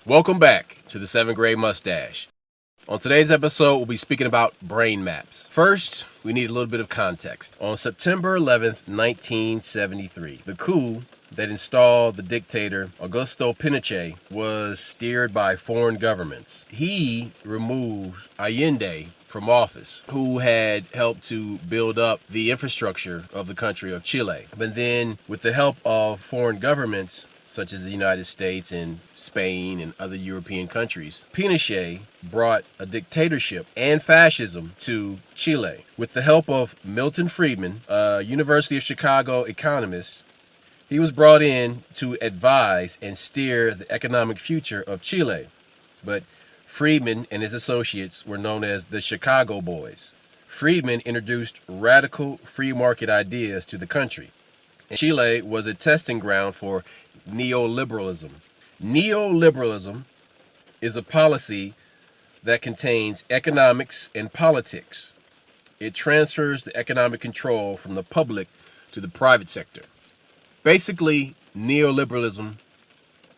Welcome back to the 7th grade Mustache. On today's episode, we'll be speaking about brain maps. First, we need a little bit of context. On September 11th, 1973, the coup that installed the dictator Augusto Pinochet was steered by foreign governments. He removed Allende from office, who had helped to build up the infrastructure of the country of Chile. But then, with the help of foreign governments, such as the United States and Spain and other European countries, Pinochet brought a dictatorship and fascism to Chile. With the help of Milton Friedman, a University of Chicago economist, he was brought in to advise and steer the economic future of Chile. But Friedman and his associates were known as the Chicago Boys. Friedman introduced radical free market ideas to the country. And Chile was a testing ground for neoliberalism. Neoliberalism is a policy that contains economics and politics. It transfers the economic control from the public to the private sector. Basically, neoliberalism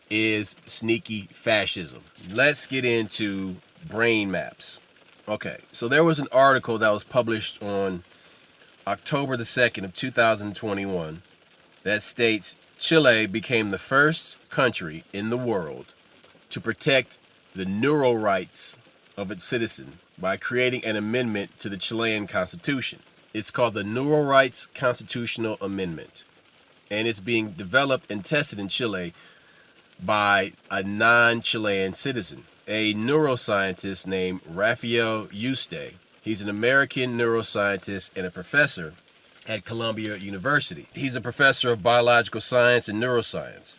is sneaky fascism. Let's get into brain maps. Okay, so there was an article that was published on October the 2nd of 2021 that states Chile became the first country in the world to protect the neural rights of its citizens by creating an amendment to the Chilean Constitution. It's called the Neural Rights Constitutional Amendment, and it's being developed and tested in Chile by a non-Chilean citizen, a neuroscientist named Rafael Yuste. He's an American neuroscientist and a professor at Columbia University. He's a professor of biological science and neuroscience,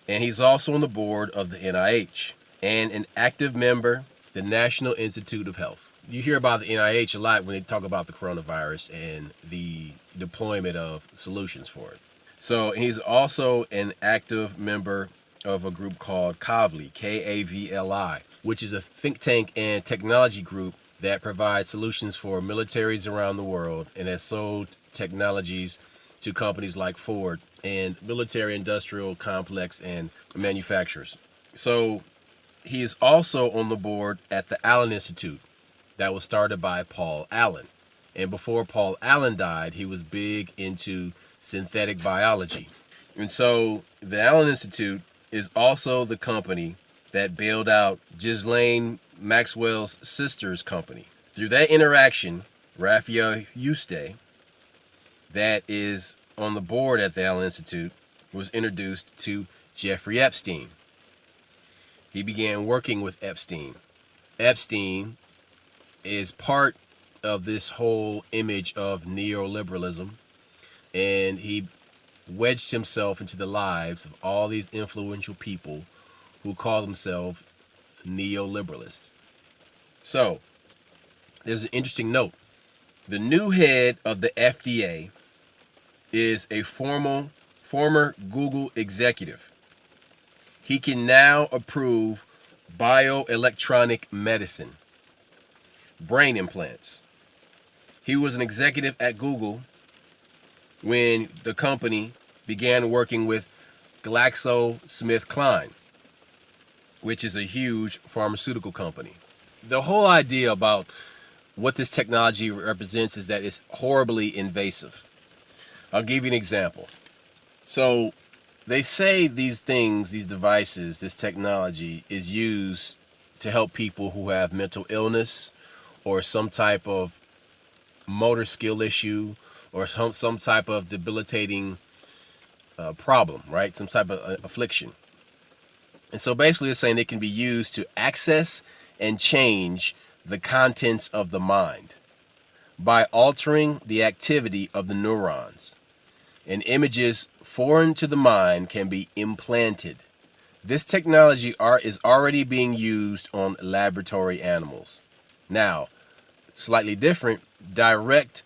and he's also on the board of the NIH and an active member of the National Institute of Health. You hear about the NIH a lot when they talk about the coronavirus and the deployment of solutions for it. So he's also an active member of a group called KAVLI, K-A-V-L-I, which is a think tank and technology group that provides solutions for militaries around the world and has sold technologies to companies like Ford and military industrial complex and manufacturers. So he is also on the board at the Allen Institute that was started by Paul Allen. And before Paul Allen died, he was big into synthetic biology. And so the Allen Institute is also the company that bailed out Ghislaine Maxwell's sister's company. Through that interaction, Rafael Yuste, that is on the board at the Allen Institute, was introduced to Jeffrey Epstein. He began working with Epstein. Epstein is part of this whole image of neoliberalism, and he wedged himself into the lives of all these influential people who call themselves neoliberalists. So, there's an interesting note. The new head of the FDA is a former Google executive. He can now approve bioelectronic medicine, brain implants. He was an executive at Google when the company began working with GlaxoSmithKline, which is a huge pharmaceutical company. The whole idea about what this technology represents is that it's horribly invasive. I'll give you an example. So they say these things, these devices, this technology is used to help people who have mental illness or some type of motor skill issue or some type of debilitating problem, right? Some type of affliction. And so basically it's saying they can be used to access and change the contents of the mind by altering the activity of the neurons. And images foreign to the mind can be implanted. This technology is already being used on laboratory animals. Now, slightly different, direct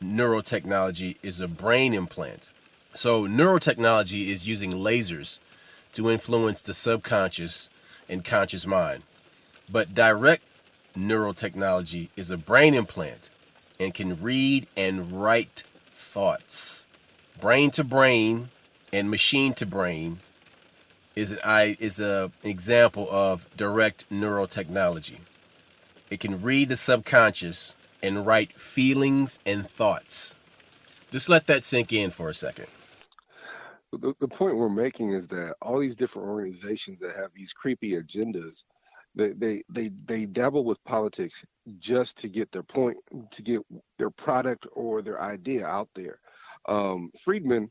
neurotechnology is a brain implant. So neurotechnology is using lasers to influence the subconscious and conscious mind. But direct neurotechnology is a brain implant and can read and write thoughts. Brain to brain and machine to brain is a example of direct neurotechnology. It can read the subconscious and write feelings and thoughts. Just let that sink in for a second. The point we're making is that all these different organizations that have these creepy agendas, they dabble with politics just to get their point, to get their product or their idea out there. Friedman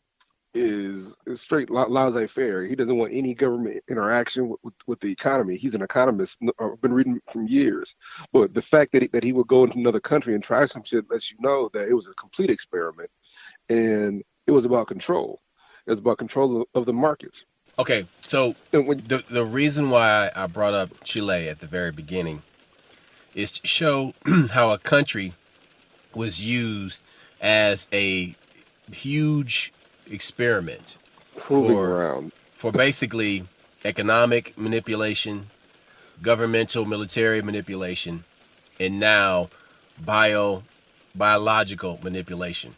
is straight laissez-faire. He doesn't want any government interaction with the economy. He's an economist. I've been reading from years. But the fact that he would go into another country and try some shit lets you know that it was a complete experiment, and it was about control. It was about control of the markets. Okay, so And when, the reason why I brought up Chile at the very beginning is to show how a country was used as a huge experiment proving for ground. basically economic manipulation, governmental military manipulation, and now biological manipulation.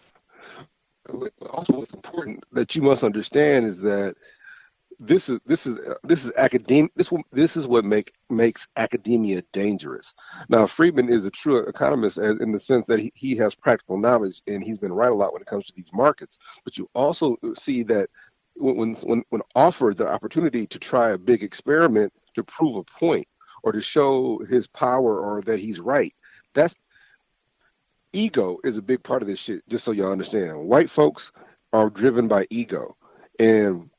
Also, what's important that you must understand is that this is academia. This is what makes academia dangerous. Now, Friedman is a true economist in the sense that he has practical knowledge and he's been right a lot when it comes to these markets. But you also see that when offered the opportunity to try a big experiment to prove a point or to show his power or that he's right, that's ego is a big part of this shit. Just so y'all understand, white folks are driven by ego, and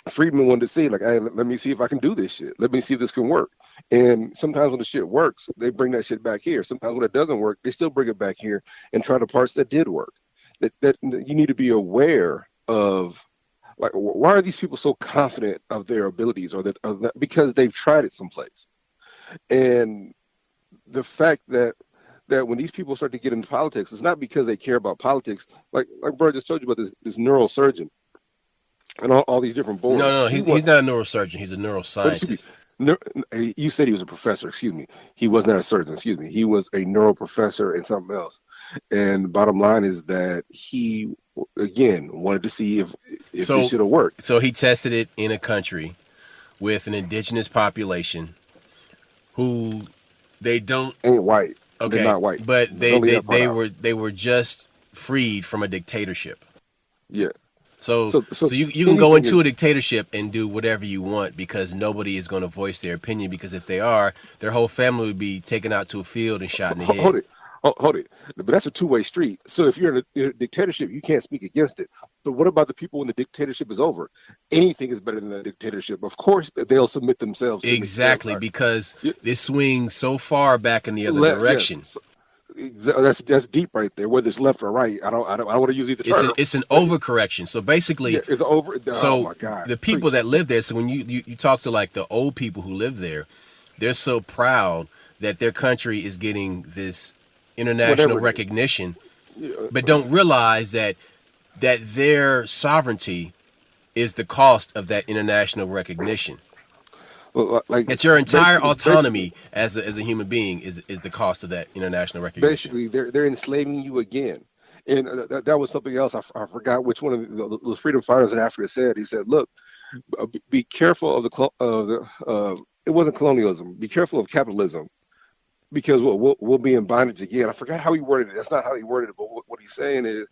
Friedman wanted to see, like, hey, let me see if I can do this shit. Let me see if this can work. And sometimes when the shit works, they bring that shit back here. Sometimes when it doesn't work, they still bring it back here and try the parts that did work. That you need to be aware of, like, why are these people so confident of their abilities, or that because they've tried it someplace. And the fact that when these people start to get into politics, it's not because they care about politics. Like Bro just told you about this neurosurgeon and all these different No, boards. no, he's not a neurosurgeon. He's a Excuse me. neuroscientist. You said he was a professor. Excuse me. He was not a surgeon. Excuse me. He was a neuro professor and something else. And the bottom line is that he, again, wanted to see if this should have worked. So he tested it in a country with an indigenous population who they don't. Ain't white. Okay, They're not white. but Don't leave that part out. they were just freed from a dictatorship. Yeah. So So you can go into is, a dictatorship and do whatever you want because nobody is going to voice their opinion, because if they are, their whole family would be taken out to a field and shot in the hold head. it. Hold it. But that's a two-way street. So if you're in a dictatorship, you can't speak against it. But what about the people when the dictatorship is over? Anything is better than a dictatorship. Of course, they'll submit themselves to Exactly, the because yeah, it swings so far back in the other yes. direction. That's deep right there. Whether it's left or right, I don't want to use either term. It's an But overcorrection. So basically, yeah, it's over. Oh so my God, the people preach. that live there, so when you talk to like the old people who live there, they're so proud that their country is getting this international Whatever it is. recognition, Yeah, but don't realize that their sovereignty is the cost of that international recognition. well, like That your entire basically, autonomy as a human being is the cost of that international recognition. basically they're enslaving you again. And that was something else. I forgot which one of those freedom fighters in Africa said. He said, "Look, be careful of it wasn't colonialism. Be careful of capitalism because we'll be in bondage again." I forgot how he worded it. That's not how he worded it. But what he's saying is,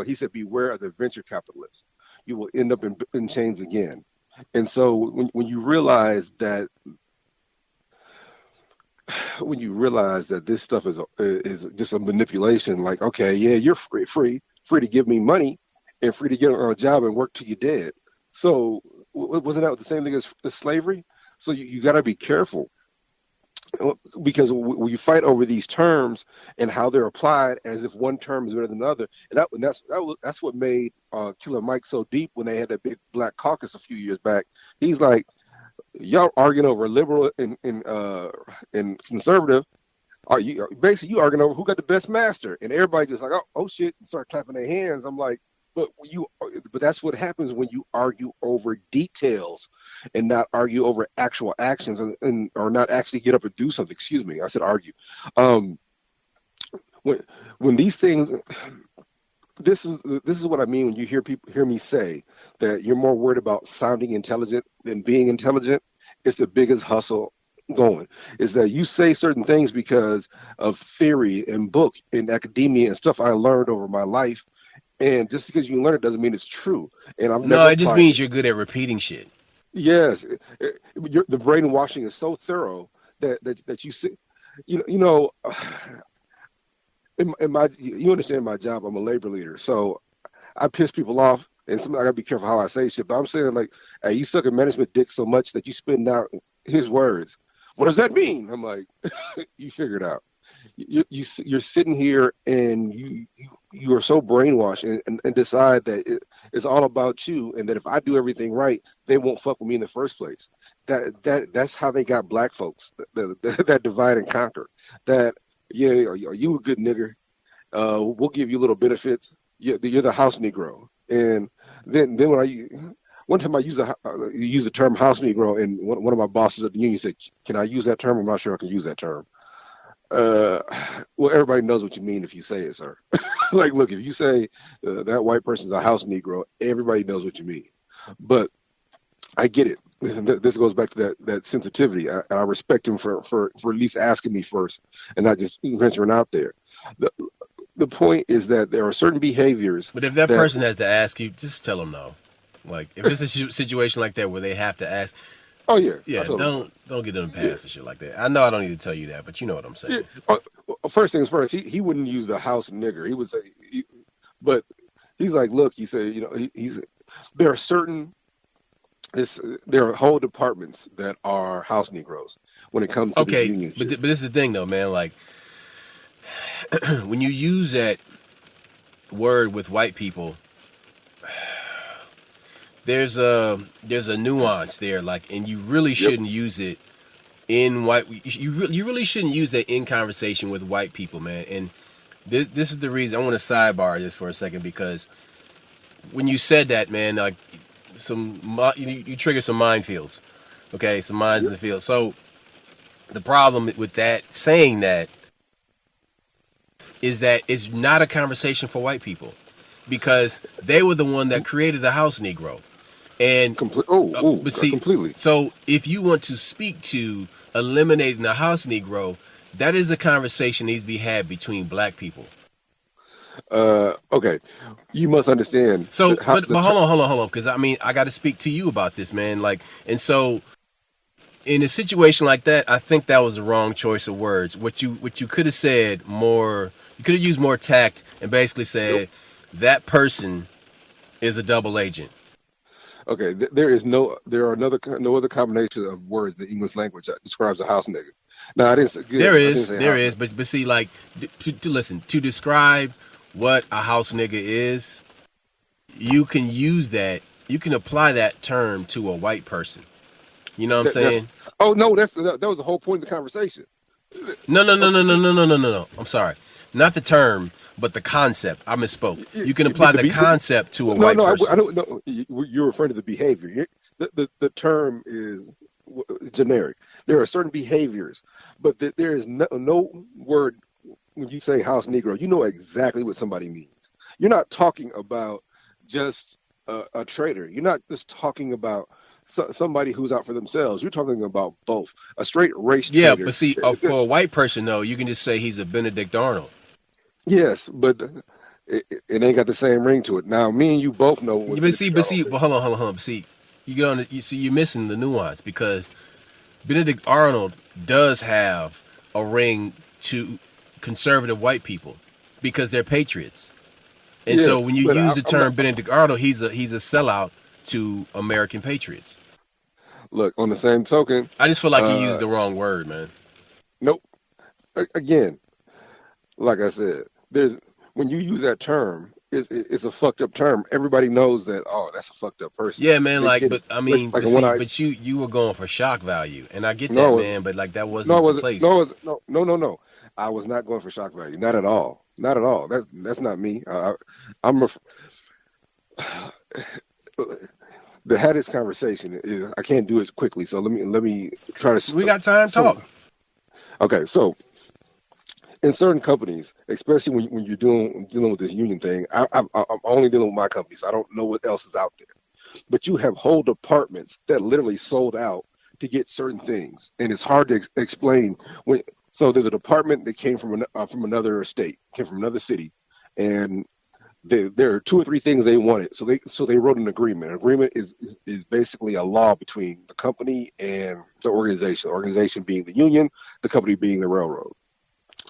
he said, "Beware of the venture capitalists. You will end up in chains again." And so when you realize that this stuff is just a manipulation, like, okay, yeah, you're free to give me money and free to get on a job and work till you're dead. So wasn't that the same thing as slavery? So you got to be careful because when you fight over these terms and how they're applied as if one term is better than another, and that's what made Killer Mike so deep when they had that big black caucus a few years back. He's like, y'all arguing over liberal and conservative. Are you basically you arguing over who got the best master? And everybody just like, oh shit, and start clapping their hands. I'm like, but that's what happens when you argue over details and not argue over actual actions and or not actually get up and do something. Excuse me, I said argue. Um, when these things This is what I mean when you hear me say that you're more worried about sounding intelligent than being intelligent. It's the biggest hustle going. Is that you say certain things because of theory and book and academia and stuff I learned over my life, and just because you learn it doesn't mean it's true. And I've No, never it just applied means it. you're good at repeating shit. Yes, the brainwashing is so thorough that you see, you know, in my you understand my job. I'm a labor leader, so I piss people off, and sometimes I gotta be careful how I say shit. But I'm saying like, hey, you suck at management dick so much that you spitting out his words. What does that mean? I'm like, you figure it out. You're sitting here and you are so brainwashed and decide that it's all about you, and that if I do everything right, they won't fuck with me in the first place. That's how they got black folks that divide and conquer. That yeah, are you a good nigger? We'll give you little benefits. You're the house Negro. And then one time I use the term house Negro, and one of my bosses at the union said, "Can I use that term?" I'm not sure I can use that term. Uh, well, everybody knows what you mean if you say it, sir. Like, look, if you say that white person's a house Negro, everybody knows what you mean. But I get it. This goes back to that sensitivity. I respect him for at least asking me first and not just venturing out there. The, the point is that there are certain behaviors But if that that, person has to ask you, just tell them no. Like if it's a situation like that where they have to ask, oh yeah, I yeah, told him no. don't get them to Yeah, pass or shit like that. I know I don't need to tell you that, but you know what I'm yeah. saying. Well, first things first, he wouldn't use the house nigger. He would say, but he's like, look, he said, he's there are certain it's, there are whole departments that are house Negroes when it comes to this Okay, union shit. but this is the thing though, man. Like when you use that word with white people, there's a nuance there. Like, and you really Yep. shouldn't use it in white. You really shouldn't use that in conversation with white people, man. And this is the reason I want to sidebar this for a second because when you said that, man, like you trigger some minefields. Okay, some mines in Yep. the field. So the problem with that saying that is that it's not a conversation for white people because they were the one that created the house Negro. And but see, Completely. so if you want to speak to eliminating the house Negro, that is a conversation that needs to be had between black people. Okay. You must understand So, how but hold on, because I mean, I got to speak to you about this, man. Like, and so in a situation like that, I think that was the wrong choice of words. What you could have said more, you could have used more tact and basically Nope. said that person is a double agent. Okay. There are no other combination of words in the English language that describes a house nigga. Now I didn't say There good. I didn't is, say there house is, nigga. but see, like, to listen to describe what a house nigga is, you can use that, you can apply that term to a white person. You know what I'm That's saying? oh no, that was the whole point of the conversation. No, no, no, Okay, no, no, see, no, no, no, no, no. I'm sorry, not the term, but the concept. I misspoke. You can apply the the concept to a no, white no, I person. don't know. You're referring to the behavior. The term is generic. There are certain behaviors, but there is no word when you say house Negro. You know exactly what somebody means. You're not talking about just a trader. You're not just talking about somebody who's out for themselves. You're talking about both a straight race Yeah, trader. but see, for a white person though, you can just say he's a Benedict Arnold. Yes, but it ain't got the same ring to it. Now, me and you both know what Benedict But Arnold see, is. but hold on. But see, you get on. You see, you're missing the nuance because Benedict Arnold does have a ring to conservative white people because they're patriots. And Yeah, so when you but use the I'm term not. Benedict Arnold, he's a sellout to American patriots. Look, on the same token, I just feel like you used uh, the wrong word, man. nope. Again, like I said, there's when you use that term, it's a fucked up term. Everybody knows that. Oh, that's a fucked up person. Yeah, man. They Like, get it. but I mean, Like but when see, I but you were going for shock value, and I get that, no, man. But like, that no, it wasn't the wasn't. place. No, no. I was not going for shock value. Not at all. Not at all. That's not me. I'm to have this conversation. I can't do it quickly, so let me try to. We got time. So Talk. okay, so in certain companies, especially when you're dealing with this union thing, I'm only dealing with my company, so I don't know what else is out there. But you have whole departments that literally sold out to get certain things, and it's hard to explain when. So there's a department that came from another state, came from another city, and there are two or three things they wanted. So they wrote an agreement. An agreement is basically a law between the company and the organization. The organization being the union, the company being the railroad.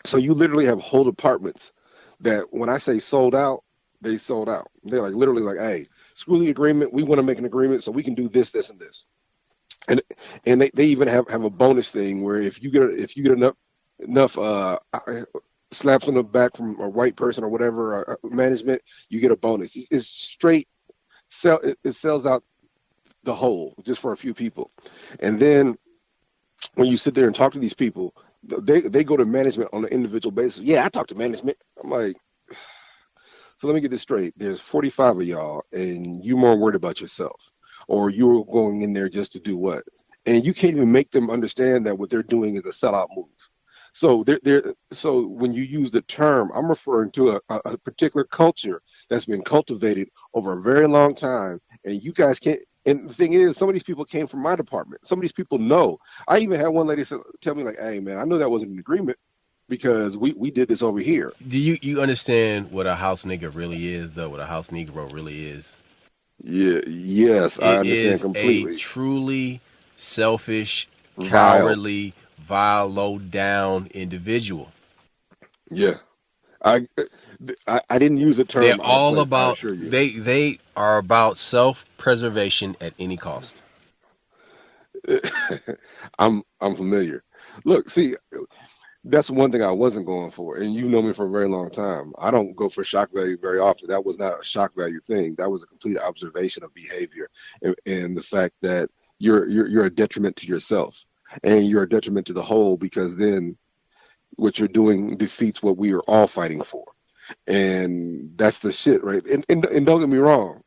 So you literally have whole departments that when I say sold out, they sold out. They're like literally like, hey, screw the agreement. We want to make an agreement so we can do this, this, and this. And they even have a bonus thing where if you get enough slaps on the back from a white person or whatever management, you get a bonus. It's straight it sells out the whole just for a few people, and then when you sit there and talk to these people, they go to management on an individual basis. Yeah, I talk to management. I'm like, so let me get this straight. There's 45 of y'all, and you're more worried about yourself, or you're going in there just to do what? And you can't even make them understand that what they're doing is a sellout move. So when you use the term, I'm referring to a particular culture that's been cultivated over a very long time, and you guys can't. And the thing is, some of these people came from my department. Some of these people know. I even had one lady tell me like, "Hey, man, I know that wasn't an agreement because we did this over here." Do you understand what a house nigga really is, though? What a house negro really is? Yeah, yes, I understand completely. It is a truly selfish, Vile. cowardly, vile, low down individual. Yeah, I, I didn't use the They're term out of all place. I about assure you. they are about self preservation at any cost. I'm familiar. Look, see, that's one thing I wasn't going for, and you know me for a very long time. I don't go for shock value very often. That was not a shock value thing. That was a complete observation of behavior, and the fact that you're a detriment to yourself, and you're a detriment to the whole because then what you're doing defeats what we are all fighting for, and that's the shit, right? And don't get me wrong,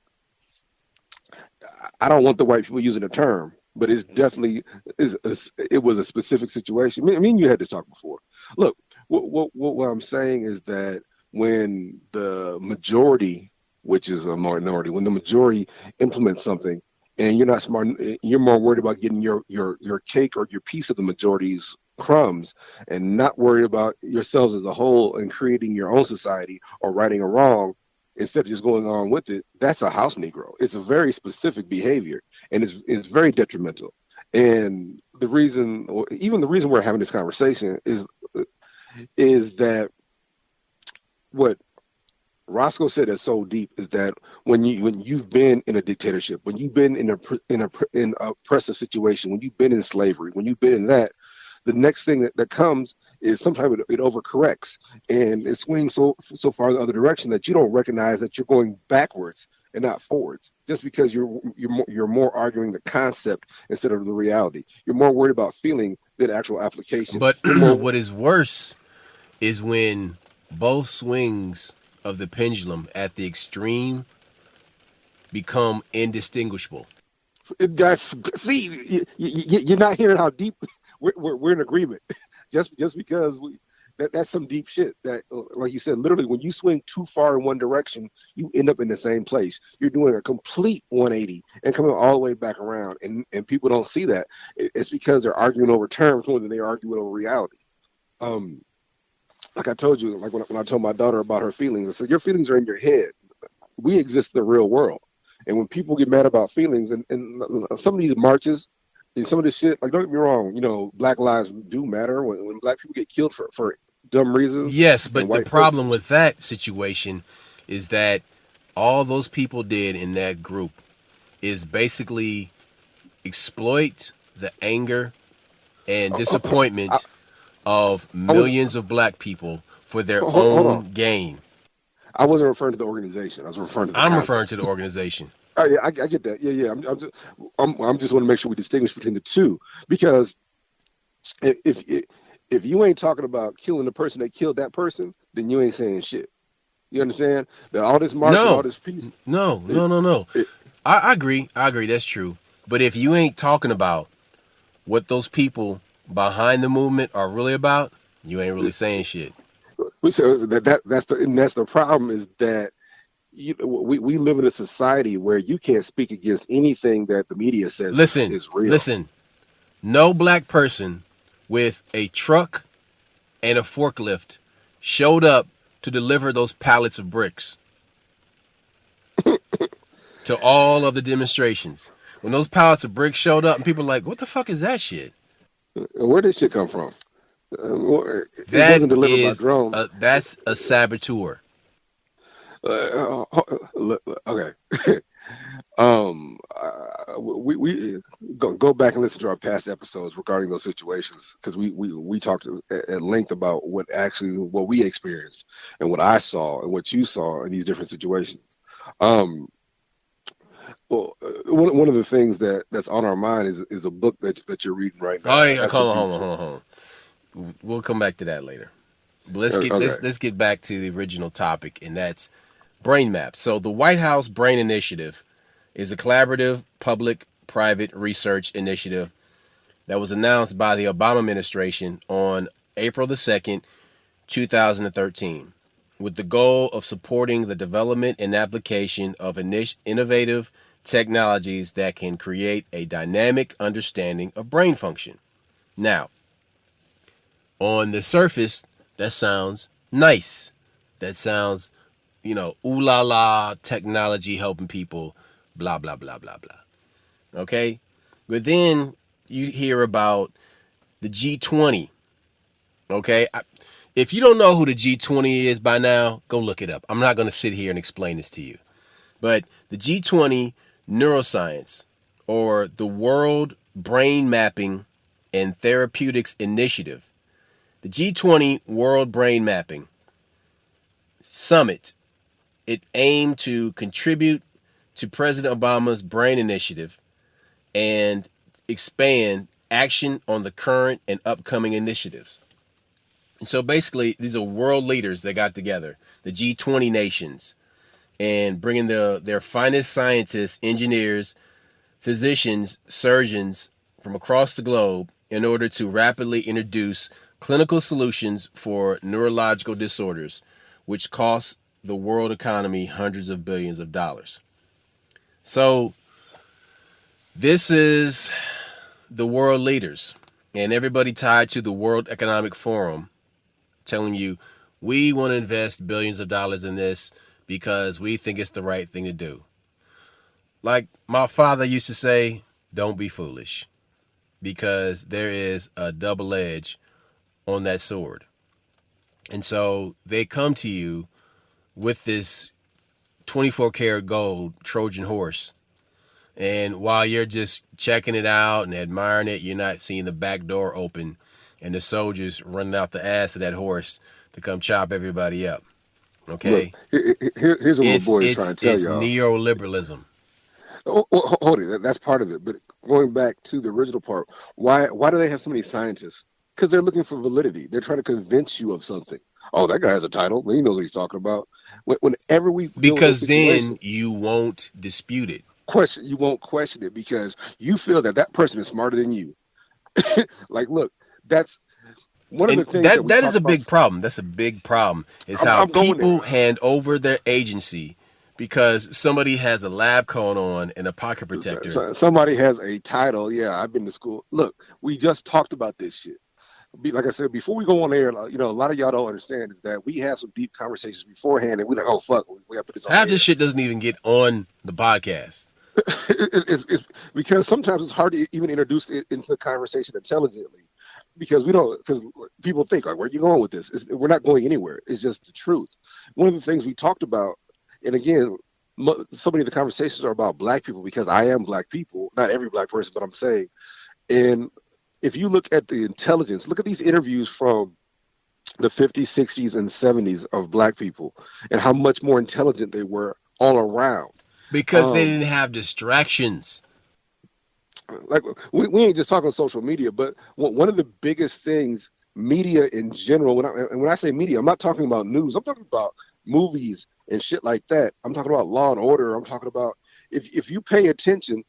I don't want the white people using the term, but it's definitely it was a specific situation. I mean, you had to talk before. Look, what I'm saying is that when the majority, which is a minority, when the majority implements something, and you're not smart, you're more worried about getting your cake or your piece of the majority's crumbs, and not worried about yourselves as a whole and creating your own society or righting a wrong instead of just going on with it. That's a house Negro. It's a very specific behavior, and it's very detrimental. And the reason, or even the reason we're having this conversation is that what Roscoe said is so deep is that when you've been in a dictatorship, when you've been in a oppressive situation, when you've been in slavery, when you've been in that, the next thing that comes is sometimes it overcorrects and it swings so far the other direction that you don't recognize that you're going backwards and not forwards, just because you're more arguing the concept instead of the reality. You're more worried about feeling than actual application. But You're more what is worse is when both swings of the pendulum at the extreme become indistinguishable. that's see you're not hearing how deep we're in agreement. just because that's some deep shit that, like you said, literally when you swing too far in one direction, you end up in the same place. You're doing a complete 180 and coming all the way back around, and people don't see that. It's because they're arguing over terms more than they're arguing over reality. um like I told you, like when I told my daughter about her feelings, I said your feelings are in your head. We exist in the real world, and when people get mad about feelings and some of these marches and some of this shit, like, don't get me wrong, black lives do matter when black people get killed for dumb reasons. Yes, And but the white problem folks, with that situation is that all those people did in that group is basically exploit the anger and I, disappointment of I was millions of black people for their hold on. own gain. I wasn't referring to the organization. I was referring to the I'm referring to concept. the organization. Oh, yeah, I get that. Yeah, yeah. I'm just want to make sure we distinguish between the two, because if if you ain't talking about killing the person that killed that person, then you ain't saying shit. You understand that all this marching, all No, this peace, no, it, no, no, no. it, I agree. I agree. That's true. But if you ain't talking about what those people behind the movement are really about, you ain't really saying shit. So that's the problem is that we live in a society where you can't speak against anything that the media says Listen, is real. listen. No black person with a truck and a forklift showed up to deliver those pallets of bricks to all of the demonstrations. When those pallets of bricks showed up, and people were like, "What the fuck is that shit?" Where did shit come from? It That wasn't delivered by is drone. that's a saboteur. Okay. We go back and listen to our past episodes regarding those situations because we talked at length about what we experienced and what I saw and what you saw in these different situations. Um, one of the things that's on our mind is a book that you're reading right Oh now, and yeah, that's a hold on. We'll come back to that later. But let's get okay. let's get back to the original topic, and that's brain maps. So the White House Brain Initiative is a collaborative public-private research initiative that was announced by the Obama administration on April the 2nd, 2013, with the goal of supporting the development and application of innovative technologies that can create a dynamic understanding of brain function. Now, on the surface, that sounds nice. That sounds, ooh la la, technology helping people, blah, blah, blah, blah, blah. Okay? But then you hear about the G20. Okay? If you don't know who the G20 is by now, go look it up. I'm not going to sit here and explain this to you. But the G20 Neuroscience, or the World Brain Mapping and Therapeutics Initiative, the G20 World Brain Mapping Summit, it aimed to contribute to President Obama's Brain Initiative and expand action on the current and upcoming initiatives. And so basically, these are world leaders that got together, the G20 nations, and bringing their finest scientists, engineers, physicians, surgeons from across the globe in order to rapidly introduce clinical solutions for neurological disorders, which cost the world economy hundreds of billions of dollars. So this is the world leaders and everybody tied to the World Economic Forum telling you, we want to invest billions of dollars in this because we think it's the right thing to do. Like my father used to say, don't be foolish, because there is a double edge on that sword. And so they come to you with this 24 karat gold Trojan horse. And while you're just checking it out and admiring it, you're not seeing the back door open and the soldiers running out the ass of that horse to come chop everybody up. Okay? Look, here's what my boy is trying to tell It's y'all. neoliberalism. Hold it. That's part of it. But going back to the original part, why do they have so many scientists? Because they're looking for validity. They're trying to convince you of something. Oh, that guy has a title. He knows what he's talking about. Whenever we deal with those Because then situations, you won't dispute it. you won't question it because you feel that person is smarter than you. Like, look, that's one of And the things that we that is talk a about. big problem. That's a big problem. Is how I'm going people there. hand over their agency because somebody has a lab coat on and a pocket protector. Somebody has a title. Yeah, I've been to school. Look, we just talked about this shit. Like I said, before we go on air, a lot of y'all don't understand is that we have some deep conversations beforehand, and we're like, oh fuck, we got to put this on Half this air. shit doesn't even get on the podcast. It's because sometimes it's hard to even introduce it into the conversation intelligently because we don't because people think like, where are you going with this? We're not going anywhere. It's just the truth. One of the things we talked about, and again, so many of the conversations are about black people because I am black people, not every black person, but I'm saying, and if you look at the intelligence, look at these interviews from the 50s, 60s, and 70s of black people and how much more intelligent they were all around. Because they didn't have distractions. Like we ain't just talking social media, but one of the biggest things media in general, when I say media, I'm not talking about news. I'm talking about movies and shit like that. I'm talking about Law and Order. I'm talking about if you pay attention,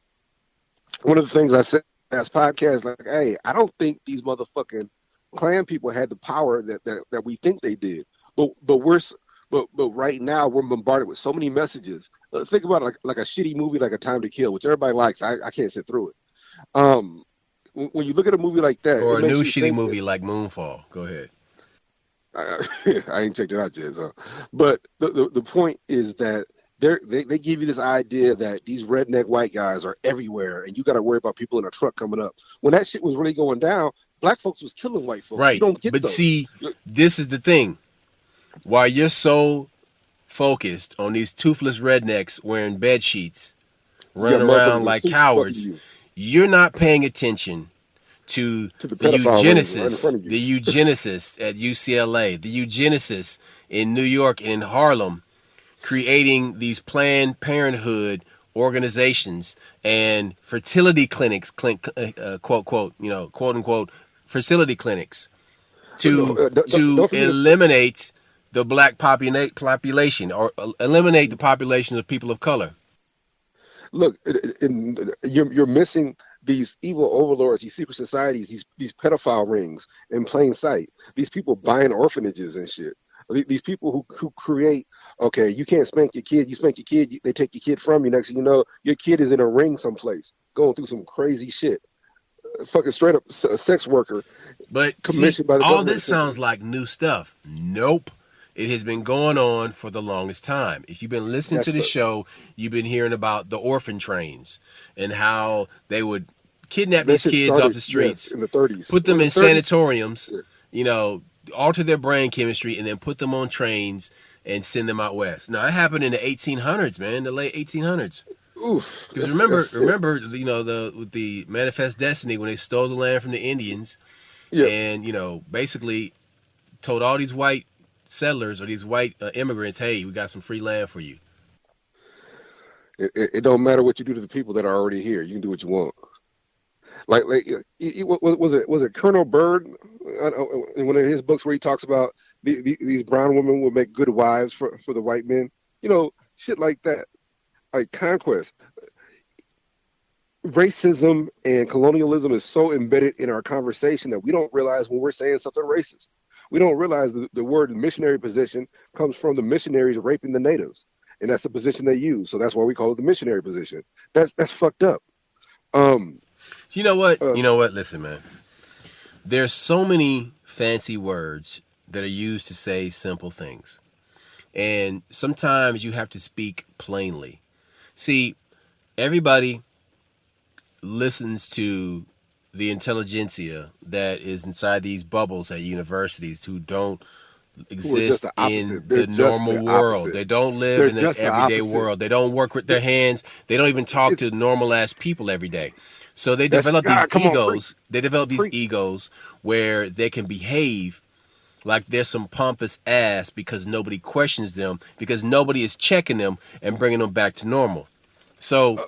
one of the things I said last podcast, like, hey, I don't think these motherfucking Klan people had the power that we think they did. but but right now we're bombarded with so many messages. Think about it like a shitty movie like A Time to Kill, which everybody likes. I can't sit through it. Um, when you look at a movie like that, Or it a makes new you shitty think that movie like Moonfall. Go ahead. I ain't checked it out yet. So. But the point is that they give you this idea that these redneck white guys are everywhere, and you got to worry about people in a truck coming up. When that shit was really going down, black folks was killing white folks. You Right. don't get But those. see, this is the thing. While you're so focused on these toothless rednecks wearing bed sheets, Yeah, running motherfuckers around in like suits fucking cowards, you you're not paying attention to to the the pedophile rings right in eugenicists, front of you. the eugenicists at UCLA, the eugenicists in New York and in Harlem, creating these Planned Parenthood organizations and fertility clinics, quote quote, quote unquote, fertility clinics No, to don't forget. eliminate the black population or eliminate the population of people of color. Look, you're missing these evil overlords, these secret societies, these pedophile rings in plain sight. These people buying orphanages and shit. These people who create. Okay, you can't spank your kid. You spank your kid, they take your kid from you. Next thing you know, your kid is in a ring someplace, going through some crazy shit. Fucking straight up sex worker But see, commissioned by the all government, this sounds essentially. like new stuff. Nope. It has been going on for the longest time. If you've been listening to That's the the show, you've been hearing about the orphan trains and how they would kidnap that these shit kids off started. the Yes, streets, in the 30s. put them Was in it 30s? sanatoriums, Yeah. you know, alter their brain chemistry, and then put them on trains and send them out west. Now, it happened in the 1800s, man, the late 1800s. Oof, Because that's sick. remember, the with the Manifest Destiny when they stole the land from the Indians Yeah, and basically told all these white settlers or these white immigrants, "Hey, we got some free land for you." it don't matter what you do to the people that are already here. You can do what you want. Was it Colonel Byrd in one of his books where he talks about these brown women will make good wives for the white men? Shit like that, like conquest. Racism and colonialism is so embedded in our conversation that we don't realize when we're saying something racist. We don't realize the word missionary position comes from the missionaries raping the natives, and that's the position they use. So that's why we call it the missionary position. That's fucked up. Um, You know what? uh, You know what? Listen, man. There's so many fancy words that are used to say simple things, and sometimes you have to speak plainly. See, everybody listens to the intelligentsia that is inside these bubbles at universities who don't who are just exist the in opposite. They're the just normal the world. opposite. They don't live They're in the just the everyday opposite. world. They don't work with their hands. They don't even talk It's to normal ass people every day. So they that's develop these God. Come on, egos. They develop these preach. egos where they can behave like they're some pompous ass because nobody questions them, because nobody is checking them and bringing them back to normal. So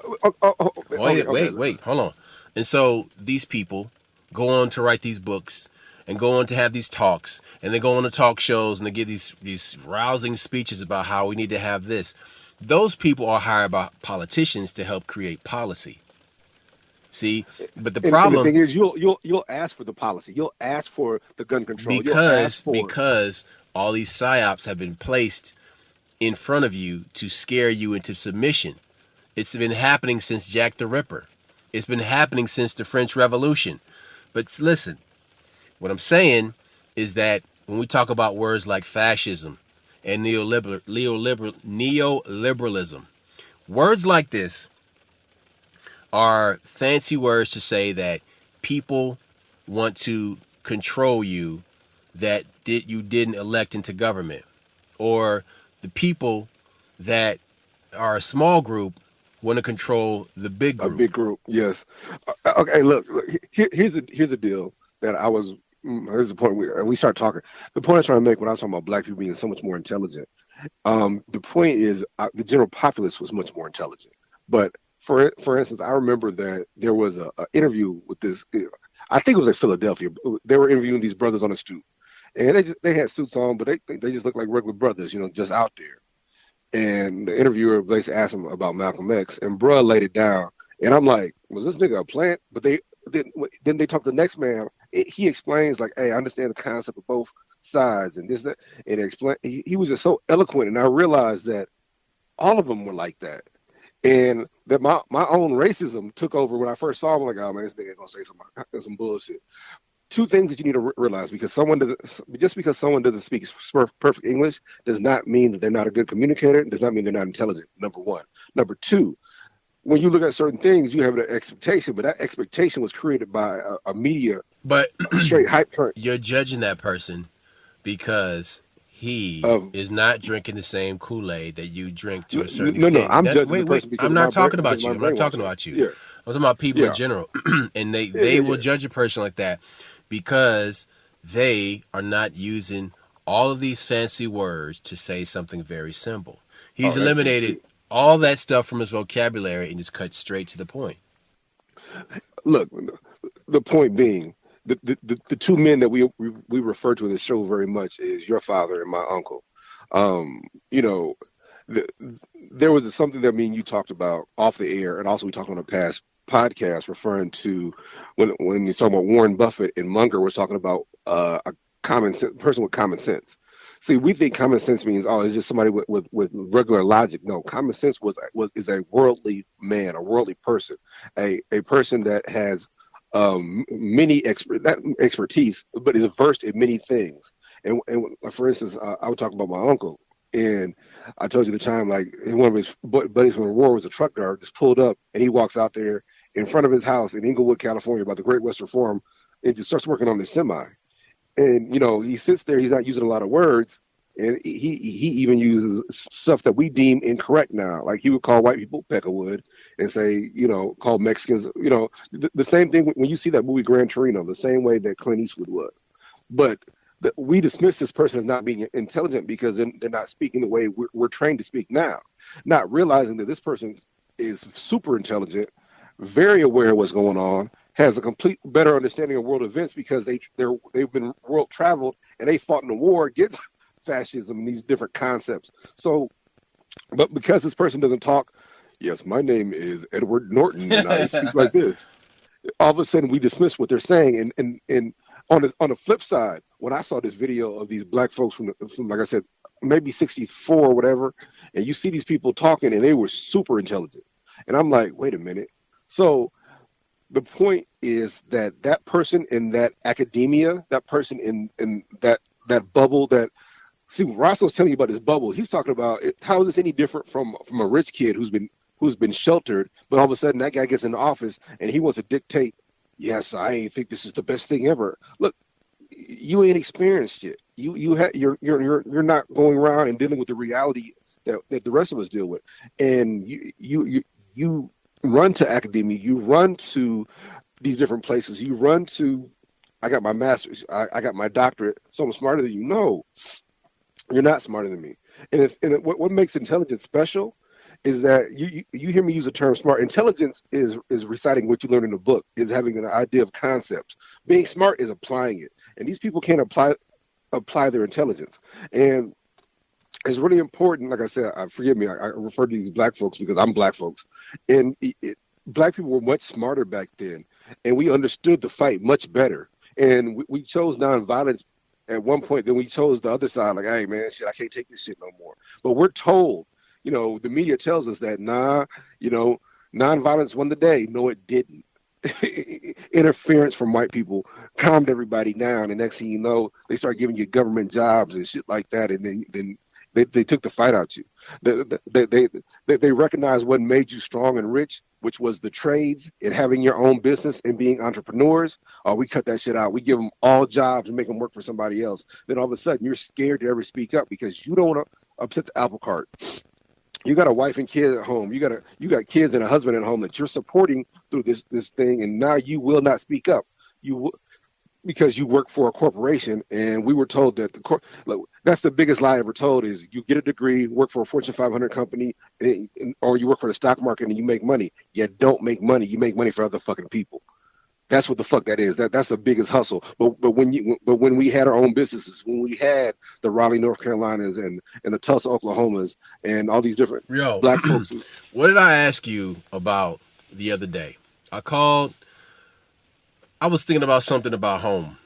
Okay, okay. wait, hold on. And so these people go on to write these books and go on to have these talks and they go on to talk shows and they give these rousing speeches about how we need to have this. Those people are hired by politicians to help create policy. See, but the And the problem thing is, you'll ask for the policy. You'll ask for the gun control. You'll ask for because all these psyops have been placed in front of you to scare you into submission. It's been happening since Jack the Ripper. It's been happening since the French Revolution. But listen, what I'm saying is that when we talk about words like fascism and neoliberalism, words like this are fancy words to say that people want to control you that you didn't elect into government, or the people that are a small group want to control the big a group. big group. Yes. Okay. Look, here's a deal that I was. Here's the point we start talking. The point I'm trying to make when I was talking about black people being so much more intelligent. The point is the general populace was much more intelligent. But for instance, I remember that there was a interview with this. I think it was in Philadelphia. They were interviewing these brothers on a stoop, and they had suits on, but they just looked like regular brothers, just out there. And the interviewer basically asked him about Malcolm X, and bruh laid it down. And I'm like, was this nigga a plant? But then they talk to the next man. He explains like, hey, I understand the concept of both sides and this, that, and explain. He was just so eloquent, and I realized that all of them were like that. And that my own racism took over when I first saw him. Like, oh man, this nigga gonna say some bullshit. Two things that you need to realize: because someone doesn't, just because someone doesn't speak perfect English does not mean that they're not a good communicator. Does not mean they're not intelligent. Number one. Number two, when you look at certain things, you have an expectation, but that expectation was created by a media, But straight hype train you're judging that person because he of is not drinking the same Kool-Aid that you drink to a certain no. extent. I'm That, judging wait, the wait. person because I'm of not talking because about of you. my I'm not talking brainwashing. about you. Yeah, I'm talking about people in yeah, general. And yeah, they yeah, will yeah. judge a person like that because they are not using all of these fancy words to say something very simple. He's Oh, that's deep eliminated too. all that stuff from his vocabulary and just cut straight to the point. Look, the point being, the two men that we refer to in the show very much is your father and my uncle. You know, the, there was something that me and you talked about off the air, and also we talked on a past podcast referring to when you're talking about Warren Buffett and Munger was talking about a person with common sense. See, we think common sense means oh, it's just somebody with regular logic. No, common sense was is a worldly man, a worldly person, a person that has many not expertise, but is versed in many things. And for instance, I would talk about my uncle, and I told you the time like one of his buddies from the war was a truck driver, just pulled up, and he walks out there in front of his house in Inglewood, California, by the Great Western Forum, and just starts working on this semi. And he sits there, he's not using a lot of words, and he even uses stuff that we deem incorrect now. Like he would call white people peckerwood and say, call Mexicans, the same thing when you see that movie Gran Torino, the same way that Clint Eastwood would. But we dismiss this person as not being intelligent because they're not speaking the way we're trained to speak now, not realizing that this person is super intelligent, very aware of what's going on, has a complete better understanding of world events because they've been world traveled and they fought in the war against fascism and these different concepts. So, but because this person doesn't talk, yes, my name is Edward Norton and I speak like this. All of a sudden, we dismiss what they're saying. And on the flip side, when I saw this video of these black folks from like I said, maybe 64 or whatever, and you see these people talking and they were super intelligent, and I'm like, wait a minute. So the point is that person in that academia, that person in that bubble that see Roscoe's telling you about this bubble, he's talking about how is this any different from a rich kid who's been sheltered, but all of a sudden that guy gets in the office and he wants to dictate, yes, I ain't think this is the best thing ever. Look, you ain't experienced it. You're not going around and dealing with the reality that the rest of us deal with. And you run to academia, you run to these different places, you run to I got my master's, I got my doctorate, so I'm smarter than you. No, you're not smarter than me. And what makes intelligence special is that you hear me use the term smart. Intelligence is reciting what you learn in a book, is having an idea of concepts. Being smart is applying it. And these people can't apply their intelligence. And it's really important. Like I said, forgive me, I refer to these black folks because I'm black folks. And black people were much smarter back then. And we understood the fight much better. And we chose nonviolence at one point. Then we chose the other side, like, hey, man, shit, I can't take this shit no more. But we're told, the media tells us that, nonviolence won the day. No, it didn't. Interference from white people calmed everybody down. And next thing you know, they start giving you government jobs and shit like that. And then they took the fight out you. They recognized what made you strong and rich, which was the trades and having your own business and being entrepreneurs. We cut that shit out. We give them all jobs and make them work for somebody else. Then all of a sudden, you're scared to ever speak up because you don't want to upset the apple cart. You got a wife and kid at home. You got kids and a husband at home that you're supporting through this thing, and now you will not speak up. Because you work for a corporation, and we were told that that's the biggest lie ever told is you get a degree, work for a Fortune 500 company, or you work for the stock market and you make money. You don't make money. You make money for other fucking people. That's what the fuck that is. That's the biggest hustle. But when we had our own businesses, when we had the Raleigh, North Carolinas and the Tulsa, Oklahomas and all these different black folks. What did I ask you about the other day? I was thinking about something about home,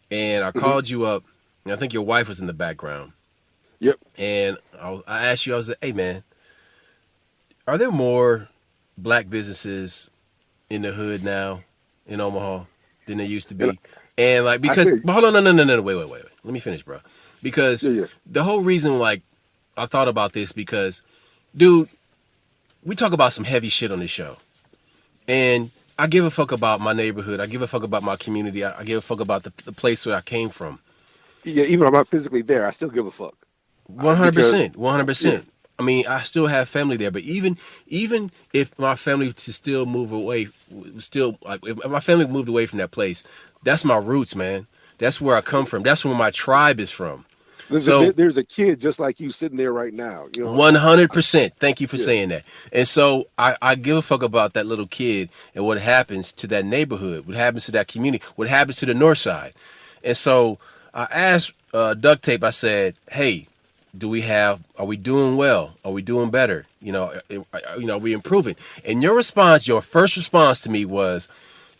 and I called you up And I think your wife was in the background. Yep. And I asked you, I was like, hey, man, are there more black businesses in the hood now in Omaha than there used to And be? And like, I because, said, but hold on, no, wait. Let me finish, bro. Because yeah, yeah. the whole reason, like, I thought about this because, dude, we talk about some heavy shit on this show. And I give a fuck about my neighborhood. I give a fuck about my community. I give a fuck about the place where I came from. Yeah, even if I'm not physically there, I still give a fuck. Because 100%, yeah, 100%. I mean, I still have family there, but even if my family to still move away, still like if my family moved away from that place, that's my roots, man. That's where I come from. That's where my tribe is from. So there's a kid just like you sitting there right now. 100%. Thank you for Yeah. saying that. And so I give a fuck about that little kid and what happens to that neighborhood, what happens to that community, what happens to the north side. And so I asked Duct Tape, I said, hey, are we doing well? Are we doing better? Are we improving? And your first response to me was,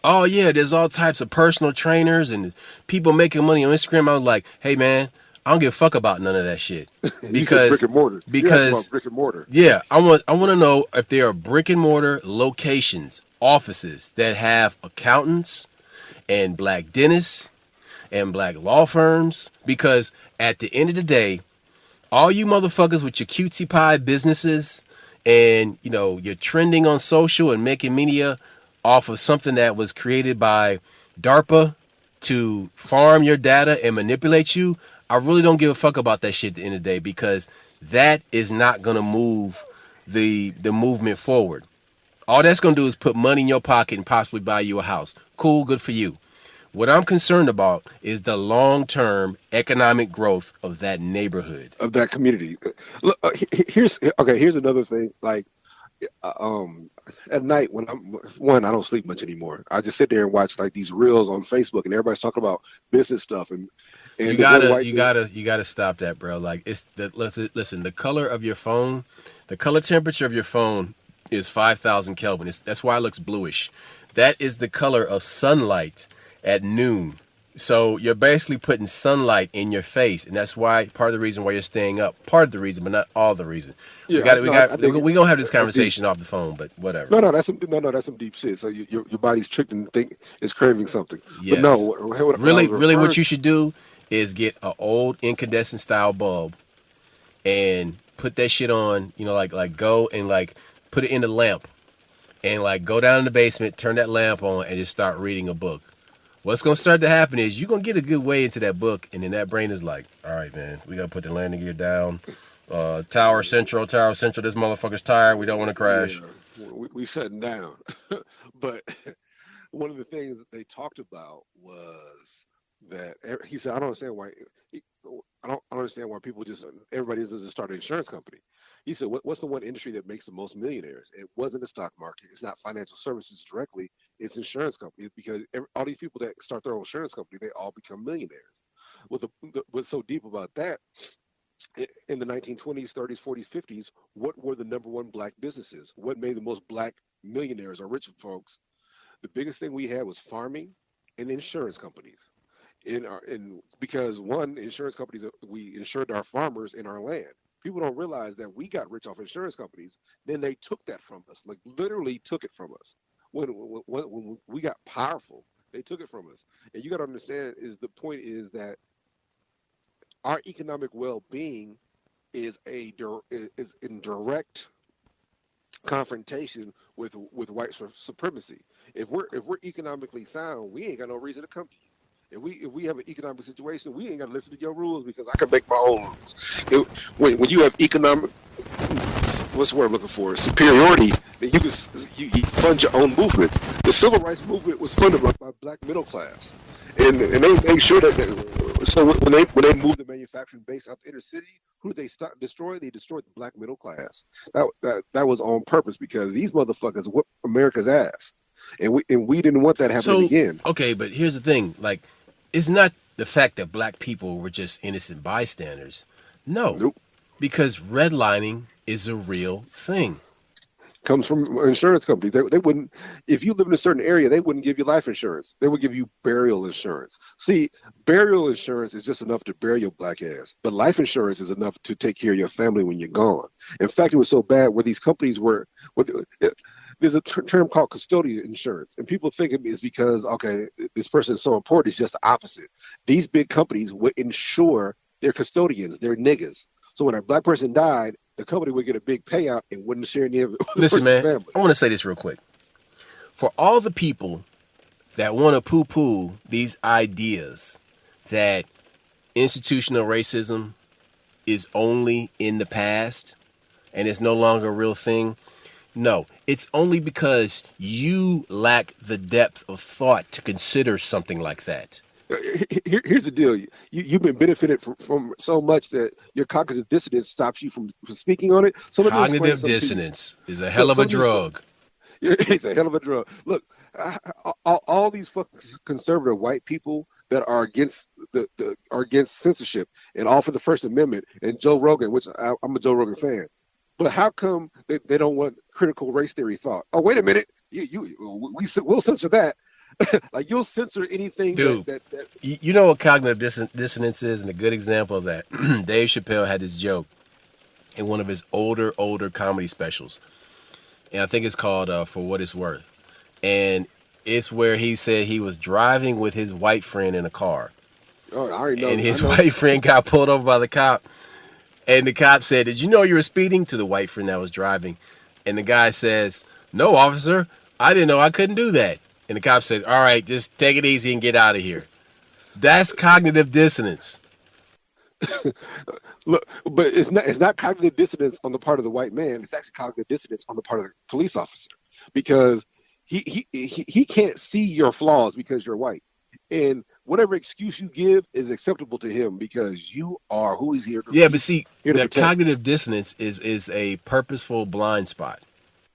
oh yeah, there's all types of personal trainers and people making money on Instagram. I was like, hey man, I don't give a fuck about none of that shit. You said brick Because and mortar. You asked about because brick and mortar. yeah, I want to know if there are brick and mortar locations, offices that have accountants and black dentists and black law firms. Because at the end of the day, all you motherfuckers with your cutesy pie businesses and you're trending on social and making media off of something that was created by DARPA to farm your data and manipulate you. I really don't give a fuck about that shit at the end of the day, because that is not gonna move the movement forward. All that's gonna do is put money in your pocket and possibly buy you a house. Cool, good for you. What I'm concerned about is the long-term economic growth of that neighborhood. Of that community. Look, here's another thing. Like, uh, um, at night I don't sleep much anymore. I just sit there and watch like these reels on Facebook, and everybody's talking about business stuff, You and the one gotta, white you thing. gotta, you gotta stop that, bro. Like listen. The color of your phone, the color temperature of your phone is 5,000 Kelvin. That's why it looks bluish. That is the color of sunlight at noon. So you're basically putting sunlight in your face, and that's why part of the reason why you're staying up. Part of the reason, but not all the reason. We Yeah, got, we no, got, I think we gonna have this it's deep. conversation off the phone, but whatever. No, that's some deep shit. So your body's tricked and think it's craving something. But no, Yes. what I Really, was really, what referring. you should do is get an old incandescent style bulb and put that shit on. Like go and like put it in the lamp and like go down in the basement, turn that lamp on, and just start reading a book. What's gonna start to happen is you're gonna get a good way into that book, and then that brain is like, all right, man, we gotta put the landing gear down. Tower Central. This motherfucker's tired. We don't want to crash. Yeah, we shutting down. But one of the things that they talked about was that he said, I don't understand why. I don't understand why people just everybody doesn't just start an insurance company. He said, what's the one industry that makes the most millionaires? It wasn't the stock market. It's not financial services directly. It's insurance companies, because all these people that start their own insurance company, they all become millionaires. What's so deep about that? In the 1920s, 30s, 40s, 50s, what were the number one black businesses? What made the most black millionaires or rich folks? The biggest thing we had was farming and insurance companies. Because one, insurance companies, we insured our farmers in our land. People don't realize that we got rich off insurance companies. Then they took that from us, like literally took it from us. When we got powerful, they took it from us. And you got to understand the point is that our economic well-being is in direct confrontation with white supremacy. If we're economically sound, we ain't got no reason to come to you. If we have an economic situation, we ain't got to listen to your rules, because I can make my own rules. When you have economic, what's the word I'm looking for? Superiority, then you fund your own movements. The civil rights movement was funded by black middle class, and they made sure so when they moved the manufacturing base out the inner city, who did they destroy? They destroyed the black middle class. That was on purpose, because these motherfuckers whipped America's ass, and we didn't want that happening So again. okay, but here's the thing: like, it's not the fact that black people were just innocent bystanders. No, Nope. because redlining is a real thing. comes from insurance companies. They wouldn't, if you live in a certain area, they wouldn't give you life insurance. They would give you burial insurance. See, burial insurance is just enough to bury your black ass, but life insurance is enough to take care of your family when you're gone. In fact, it was so bad where these companies were. There's a term called custodial insurance, and people think it is because, okay, this person is so important. It's just the opposite. These big companies would insure their custodians, their niggas. So when a black person died, the company would get a big payout and wouldn't share any of it with Listen, the man, family. I want to say this real quick. For all the people that want to poo-poo these ideas that institutional racism is only in the past and it's no longer a real thing, no, it's only because you lack the depth of thought to consider something like that. Here's the deal. You've been benefited from so much that your cognitive dissonance stops you from speaking on it. So Cognitive dissonance is a hell of a drug. It's a hell of a drug. Look, all these fucking conservative white people that are against are against censorship and all for the First Amendment, and Joe Rogan, which I'm a Joe Rogan fan. But how come they don't want critical race theory thought? Oh, wait a minute. We'll censor that. Like, you'll censor anything. Dude, that you know what cognitive dissonance is? And a good example of that, Dave Chappelle had this joke in one of his older comedy specials. And I think it's called For What It's Worth. And it's where he said he was driving with his white friend in a car. Oh, I already know. And his white friend got pulled over by the cop. And the cop said, "Did you know you were speeding?" to the white friend that was driving. And the guy says, "No, officer, I didn't know I couldn't do that." And the cop said, "All right, just take it easy and get out of here." That's cognitive dissonance. Look, but it's not cognitive dissonance on the part of the white man. It's actually cognitive dissonance on the part of the police officer, because he can't see your flaws because you're white, and whatever excuse you give is acceptable to him because you are who he's here to. Yeah, but see, that cognitive dissonance is a purposeful blind spot.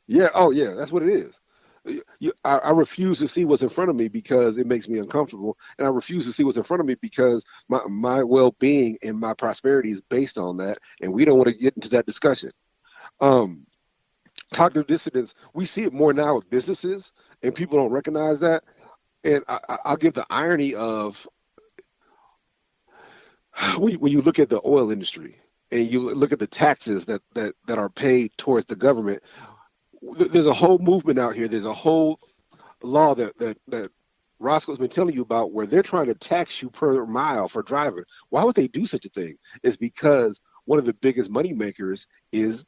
Yeah. Oh, yeah. That's what it is. I refuse to see what's in front of me because it makes me uncomfortable, and I refuse to see what's in front of me because my well-being and my prosperity is based on that, and we don't want to get into that discussion. Cognitive dissonance, we see it more now with businesses, and people don't recognize that. And I'll give the irony of when you look at the oil industry and you look at the taxes that are paid towards the government. There's a whole movement out here. There's a whole law that Roscoe's been telling you about where they're trying to tax you per mile for driving. Why would they do such a thing? It's because one of the biggest money makers is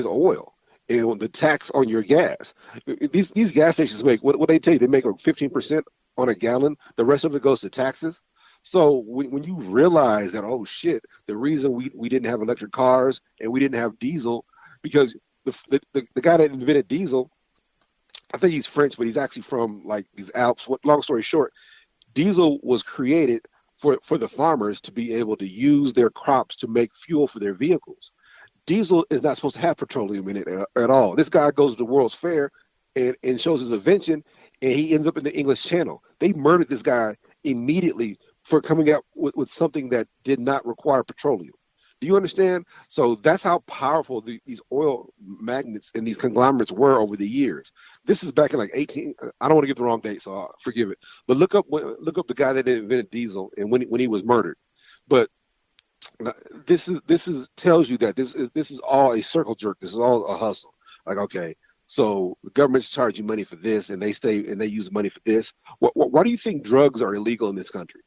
oil and the tax on your gas. These gas stations make what they tell you. They make 15% on a gallon. The rest of it goes to taxes. So when you realize that, oh shit, the reason we didn't have electric cars and we didn't have diesel because the guy that invented diesel, I think he's French, but he's actually from like these Alps. Long story short, diesel was created for the farmers to be able to use their crops to make fuel for their vehicles. Diesel is not supposed to have petroleum in it at all. This guy goes to the World's Fair and shows his invention, and he ends up in the English Channel. They murdered this guy immediately for coming out with something that did not require petroleum. Do you understand? So that's how powerful these oil magnates and these conglomerates were over the years. This is back in like 18. I don't want to give the wrong date, so forgive it. But look up the guy that invented diesel and when he was murdered. But this tells you that this is all a circle jerk. This is all a hustle. Like, okay, so the government's charging money for this, and they use money for this. Why do you think drugs are illegal in this country?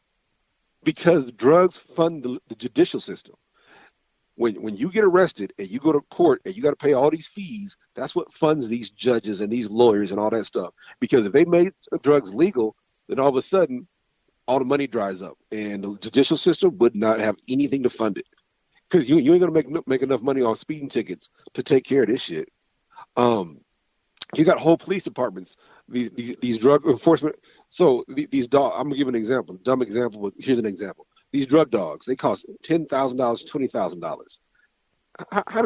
Because drugs fund the judicial system. When you get arrested and you go to court and you got to pay all these fees, that's what funds these judges and these lawyers and all that stuff. Because if they made drugs legal, then all of a sudden, all the money dries up, and the judicial system would not have anything to fund it. Because you ain't gonna make enough money on speeding tickets to take care of this shit. You got whole police departments, these drug enforcement. So these dogs, I'm gonna give an example, a dumb example, but here's an example. These drug dogs, they cost $10,000, $20,000.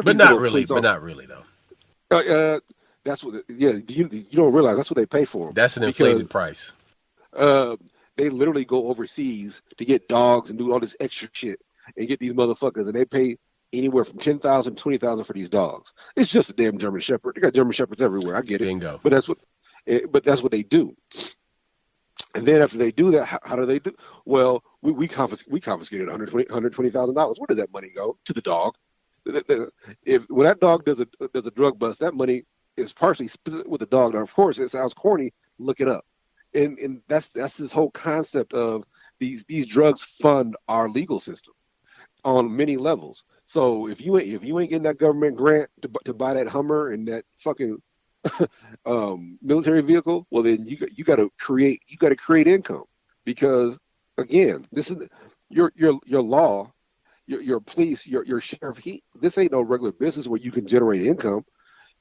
But not really though. That's what. Yeah, you don't realize that's what they pay for them. That's an inflated price. They literally go overseas to get dogs and do all this extra shit and get these motherfuckers, and they pay anywhere from 10,000 to 20,000 for these dogs. It's just a damn German Shepherd. They got German Shepherds everywhere. I get it. Bingo. But that's what they do. And then after they do that, how do they do? Well, we confiscated $120,000. Where does that money go? To the dog. When that dog does a drug bust, that money is partially split with the dog. Now, of course, it sounds corny. Look it up. And that's this whole concept of these drugs fund our legal system on many levels. So if you ain't getting that government grant to buy that Hummer and that fucking military vehicle, well then you got to create income, because again, this is your law, your police, your sheriff. This ain't no regular business where you can generate income.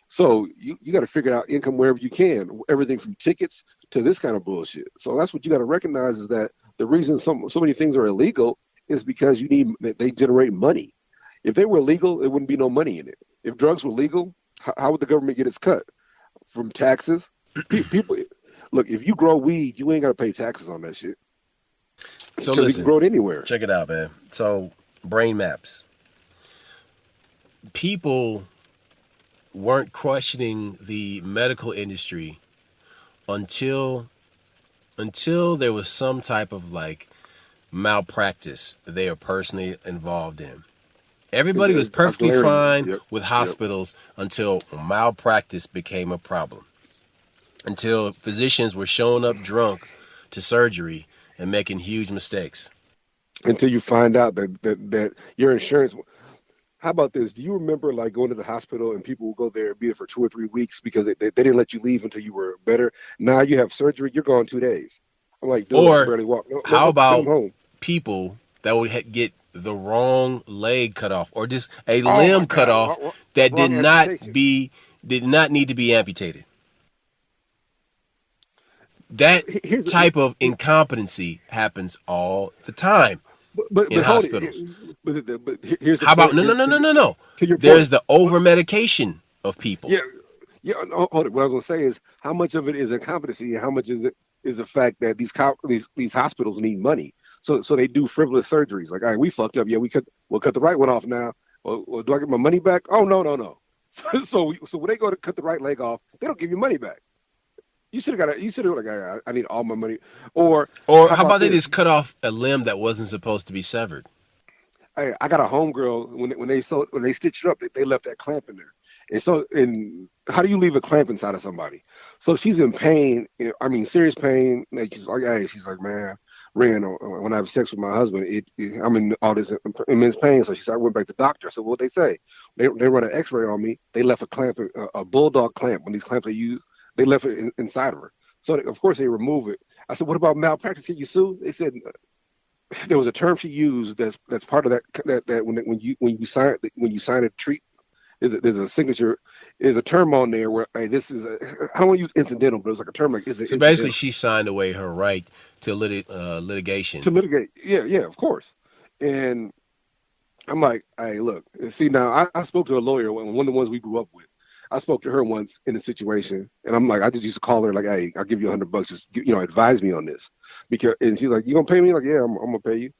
So you got to figure out income wherever you can, everything from tickets to this kind of bullshit. So that's what you got to recognize, is that the reason so many things are illegal is because they generate money. If they were illegal, there wouldn't be no money in it. If drugs were legal, how would the government get its cut? From taxes. People, look, if you grow weed, you ain't got to pay taxes on that shit. So listen, you can grow it anywhere. Check it out, man. So brain maps. People weren't questioning the medical industry until there was some type of like malpractice they are personally involved in. Everybody was perfectly fine with hospitals until malpractice became a problem. Until physicians were showing up drunk to surgery and making huge mistakes. Until you find out that your insurance. How about this? Do you remember like going to the hospital and people will go there and be there for 2 or 3 weeks because they didn't let you leave until you were better? Now you have surgery, you're gone 2 days. I'm like, dude, I can barely walk. How about people that would get the wrong leg cut off, or just a limb cut off that did not need to be amputated? That type of incompetency happens all the time in hospitals. But here's the how about no? There's the over medication of people. Yeah. No, hold it. What I was gonna say is, how much of it is incompetency, and how much is the fact that these hospitals need money. So they do frivolous surgeries. Like, all right, we fucked up. Yeah, we'll cut the right one off now. Well, do I get my money back? Oh, no. So when they go to cut the right leg off, they don't give you money back. You should have like, I need all my money. Or how about they just cut off a limb that wasn't supposed to be severed? I got a homegirl, when they stitched it up, they left that clamp in there. And how do you leave a clamp inside of somebody? So she's in pain. I mean, serious pain. Like, she's like, man, Ren, when I have sex with my husband, I'm in all this immense pain. So she said, I went back to the doctor. So what they say? They run an X-ray on me. They left a clamp, a bulldog clamp. When these clamps are used, they left it inside of her. So of course they remove it. I said, what about malpractice? Can you sue? They said there was a term she used that's part of that when you sign a treat. There's a signature. There's a term on there where, hey, this is I don't want to use incidental, but it's like a term like. So basically, she signed away her right to litigation. To litigate, yeah, of course. And I'm like, hey, look, see now, I spoke to a lawyer, one of the ones we grew up with. I spoke to her once in a situation, and I'm like, I just used to call her like, hey, I'll give you $100, just advise me on this, and she's like, you gonna pay me? Like, yeah, I'm gonna pay you.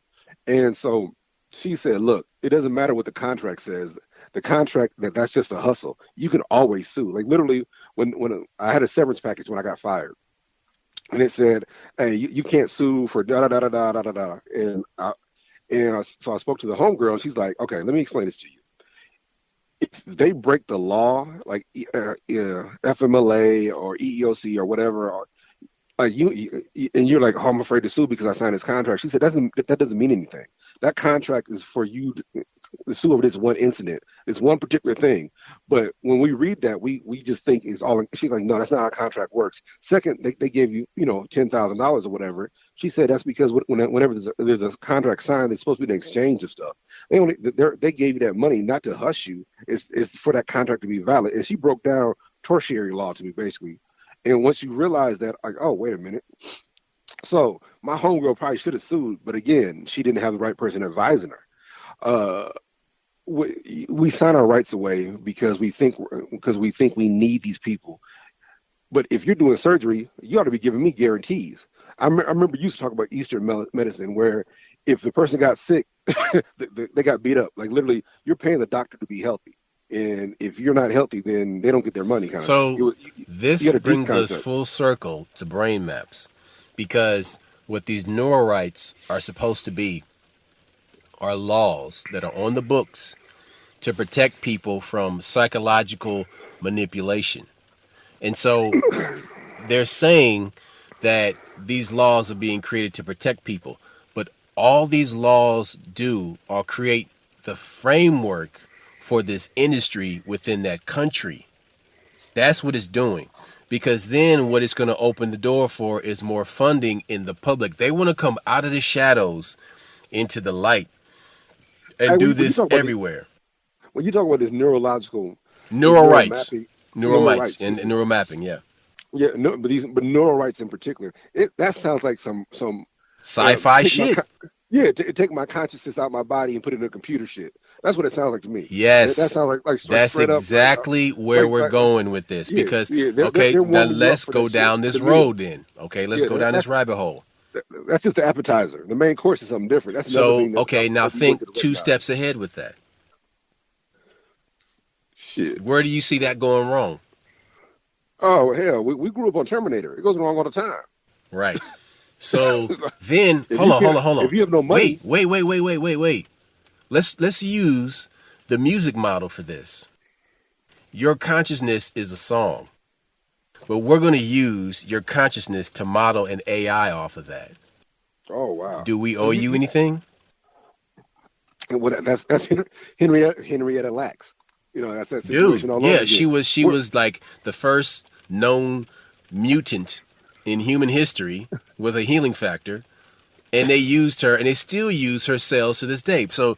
And so she said, look, it doesn't matter what the contract says. The contract, that's just a hustle. You can always sue. Like literally, when I had a severance package when I got fired, and it said, hey, you can't sue for da da da da da da da. So I spoke to the homegirl, and she's like, okay, let me explain this to you. If they break the law, like FMLA or EEOC or whatever, and you're like, oh, I'm afraid to sue because I signed this contract. She said that doesn't mean anything. That contract is for you to sue over this one incident, this one particular thing. But when we read that, we just think it's all. She's like, no, that's not how a contract works. Second, they gave you $10,000 or whatever. She said that's because whenever there's a contract signed, it's supposed to be an exchange of stuff. They gave you that money not to hush you. It's for that contract to be valid. And she broke down tertiary law to me basically. And once you realize that, like, oh, wait a minute. So my homegirl probably should have sued, but again, she didn't have the right person advising her. We sign our rights away because we think we need these people. But if you're doing surgery, you ought to be giving me guarantees. I remember you used to talk about Eastern medicine, where if the person got sick, they got beat up. Like literally, you're paying the doctor to be healthy, and if you're not healthy, then they don't get their money, kind of thing. So You this got a deep brings us concept. full circle to brain maps, because what these neural rights are supposed to be are laws that are on the books to protect people from psychological manipulation. And so they're saying that these laws are being created to protect people, but all these laws do are create the framework for this industry within that country. That's what it's doing. Because then what it's going to open the door for is more funding in the public. They want to come out of the shadows into the light and Hey, do when you this talk about this, everywhere. when you talk about this neurological, this Neural neural rights, mapping, neural neural rights, rights, and neural mapping. Yeah, yeah, no, but neural rights in particular, that sounds like some sci-fi take shit. yeah, take my consciousness out my body and put it in a computer shit. That's what it sounds like to me. That Yes, sounds like that's straight up exactly where we're like going with this. yeah, Because yeah. okay, They're now warming you up let's for go that shit down for this the meal. road. Then okay, let's Yeah, go down this rabbit hole. that's just the appetizer. The main course is something different. That's another So thing that okay, now might be worth think to two recognize. steps ahead with that. Shit. Where do you see that going wrong? Oh hell, we grew up on Terminator. It goes wrong all the time. Right. So then, if hold you on, hold can't, on, hold if on. you have no money, Wait. Let's use the music model for this. Your consciousness is a song, but we're going to use your consciousness to model an AI off of that. oh wow. Do we So owe you anything? well, that's Henrietta Lacks. You know, that's that Dude, situation all over yeah, again. she We're, was like the first known mutant in human history with a healing factor, and they used her, and they still use her cells to this day. So,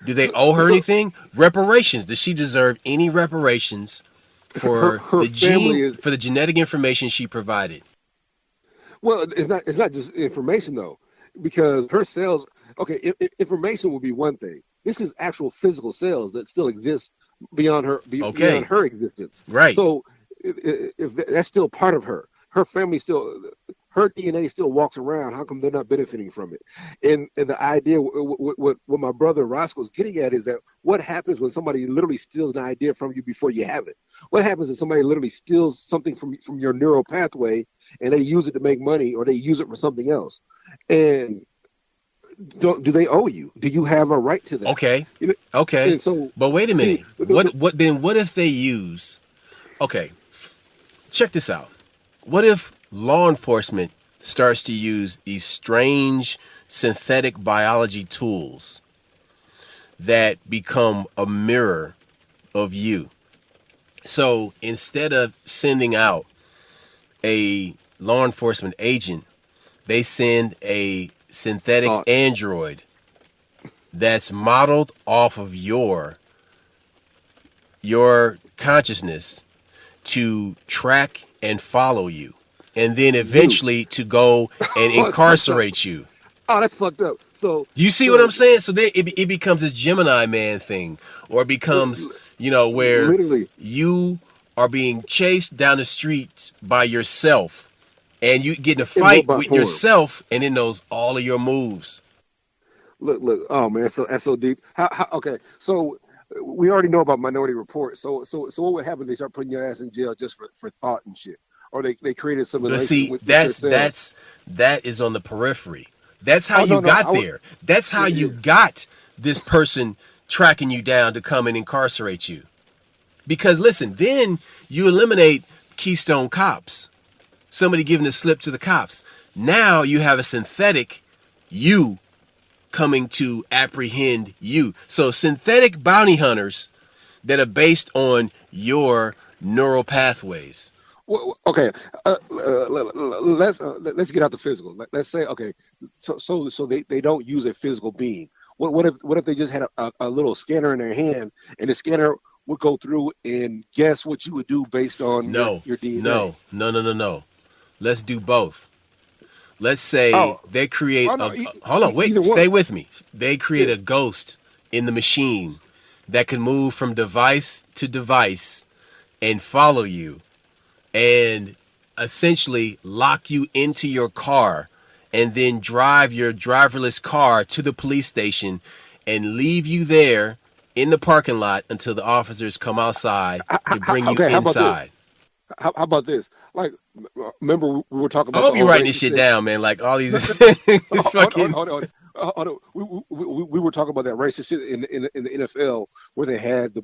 do they owe her so anything? Reparations? Does she deserve any reparations for her the family gene, is for the genetic information she provided? well. It's not just information though, because her cells. Okay, information will be one thing. This is actual physical cells that still exist beyond Okay, her existence. right. So if that's still part of her, her family still, her DNA still walks around. How come they're not benefiting from it? And the idea, what my brother Roscoe's getting at is that what happens when somebody literally steals an idea from you before you have it? What happens if somebody literally steals something from your neural pathway and they use it to make money or they use it for something else? And do they owe you? Do you have a right to that? Okay, You know, okay. and so, But wait a see, minute. What if they use? Okay, check this out. What if law enforcement starts to use these strange synthetic biology tools that become a mirror of you? So instead of sending out a law enforcement agent, they send a synthetic thought, android that's modeled off of your consciousness to track and follow you, and then dude, eventually to go and oh, it's fucked up. incarcerate you. Oh, that's fucked up. So, Do you see what I'm so saying? So then it becomes this Gemini man thing, or it becomes, where literally, you are being chased down the streets by yourself, and you get in a in fight robot with form. yourself, and it knows all of your moves. Look. Oh man, so that's so deep. Okay, so we already know about Minority Report. So what would happen? They start putting your ass in jail just for thought and shit, or they created But simulation see, with your cells. that is on the periphery. That's how Oh you no, no, got there. That's how yeah, you yeah. got this person tracking you down to come and incarcerate you. Because listen, then you eliminate Keystone cops. Somebody giving the slip to the cops. Now you have a synthetic you coming to apprehend you. So synthetic bounty hunters that are based on your neural pathways. Okay, let's get out the physical. Let's say okay, so they don't use a physical being. What if they just had a little scanner in their hand and the scanner would go through and guess what you would do based on No, your DNA? no. Let's do both. Let's say Oh, they create oh no, hold on, wait, either stay one. with me. They create Yeah. a ghost in the machine that can move from device to device and follow you and essentially lock you into your car and then drive your driverless car to the police station and leave you there in the parking lot until the officers come outside to bring you Okay, how about this? inside. How about this? Like, remember we were talking I about the hope you're whole writing this racist shit thing. down, man. Like all these, No, this hold on, fucking. hold on. Hold on. We were talking about that racist shit in the NFL where they had the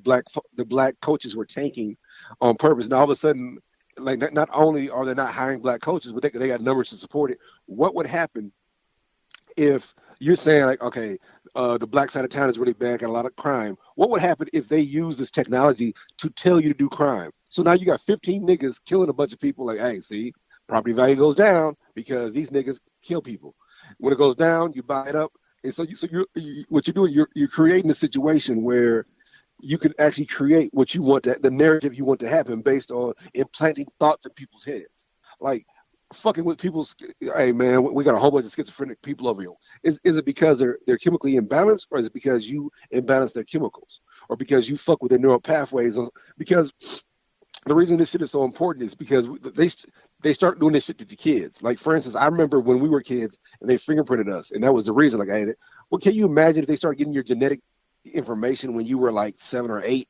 black coaches were tanking on purpose. And all of a sudden, like not only are they not hiring black coaches, but they got numbers to support it. What would happen if you're saying like, okay, the black side of town is really bad, got a lot of crime? What would happen if they use this technology to tell you to do crime? So now you got 15 niggas killing a bunch of people. Like, hey, see, property value goes down because these niggas kill people. When it goes down, you buy it up, and so what you're doing, you're creating a situation where you can actually create what you want the narrative you want to happen based on implanting thoughts in people's heads. Like fucking with people's, hey man, we got a whole bunch of schizophrenic people over here. Is it because they're chemically imbalanced, or is it because you imbalance their chemicals, or because you fuck with their neural pathways? Because the reason this shit is so important is because they start doing this shit to the kids. Like, for instance, I remember when we were kids and they fingerprinted us, and that was the reason. Like, hey, well, can you imagine if they start getting your genetic information when you were like 7 or 8,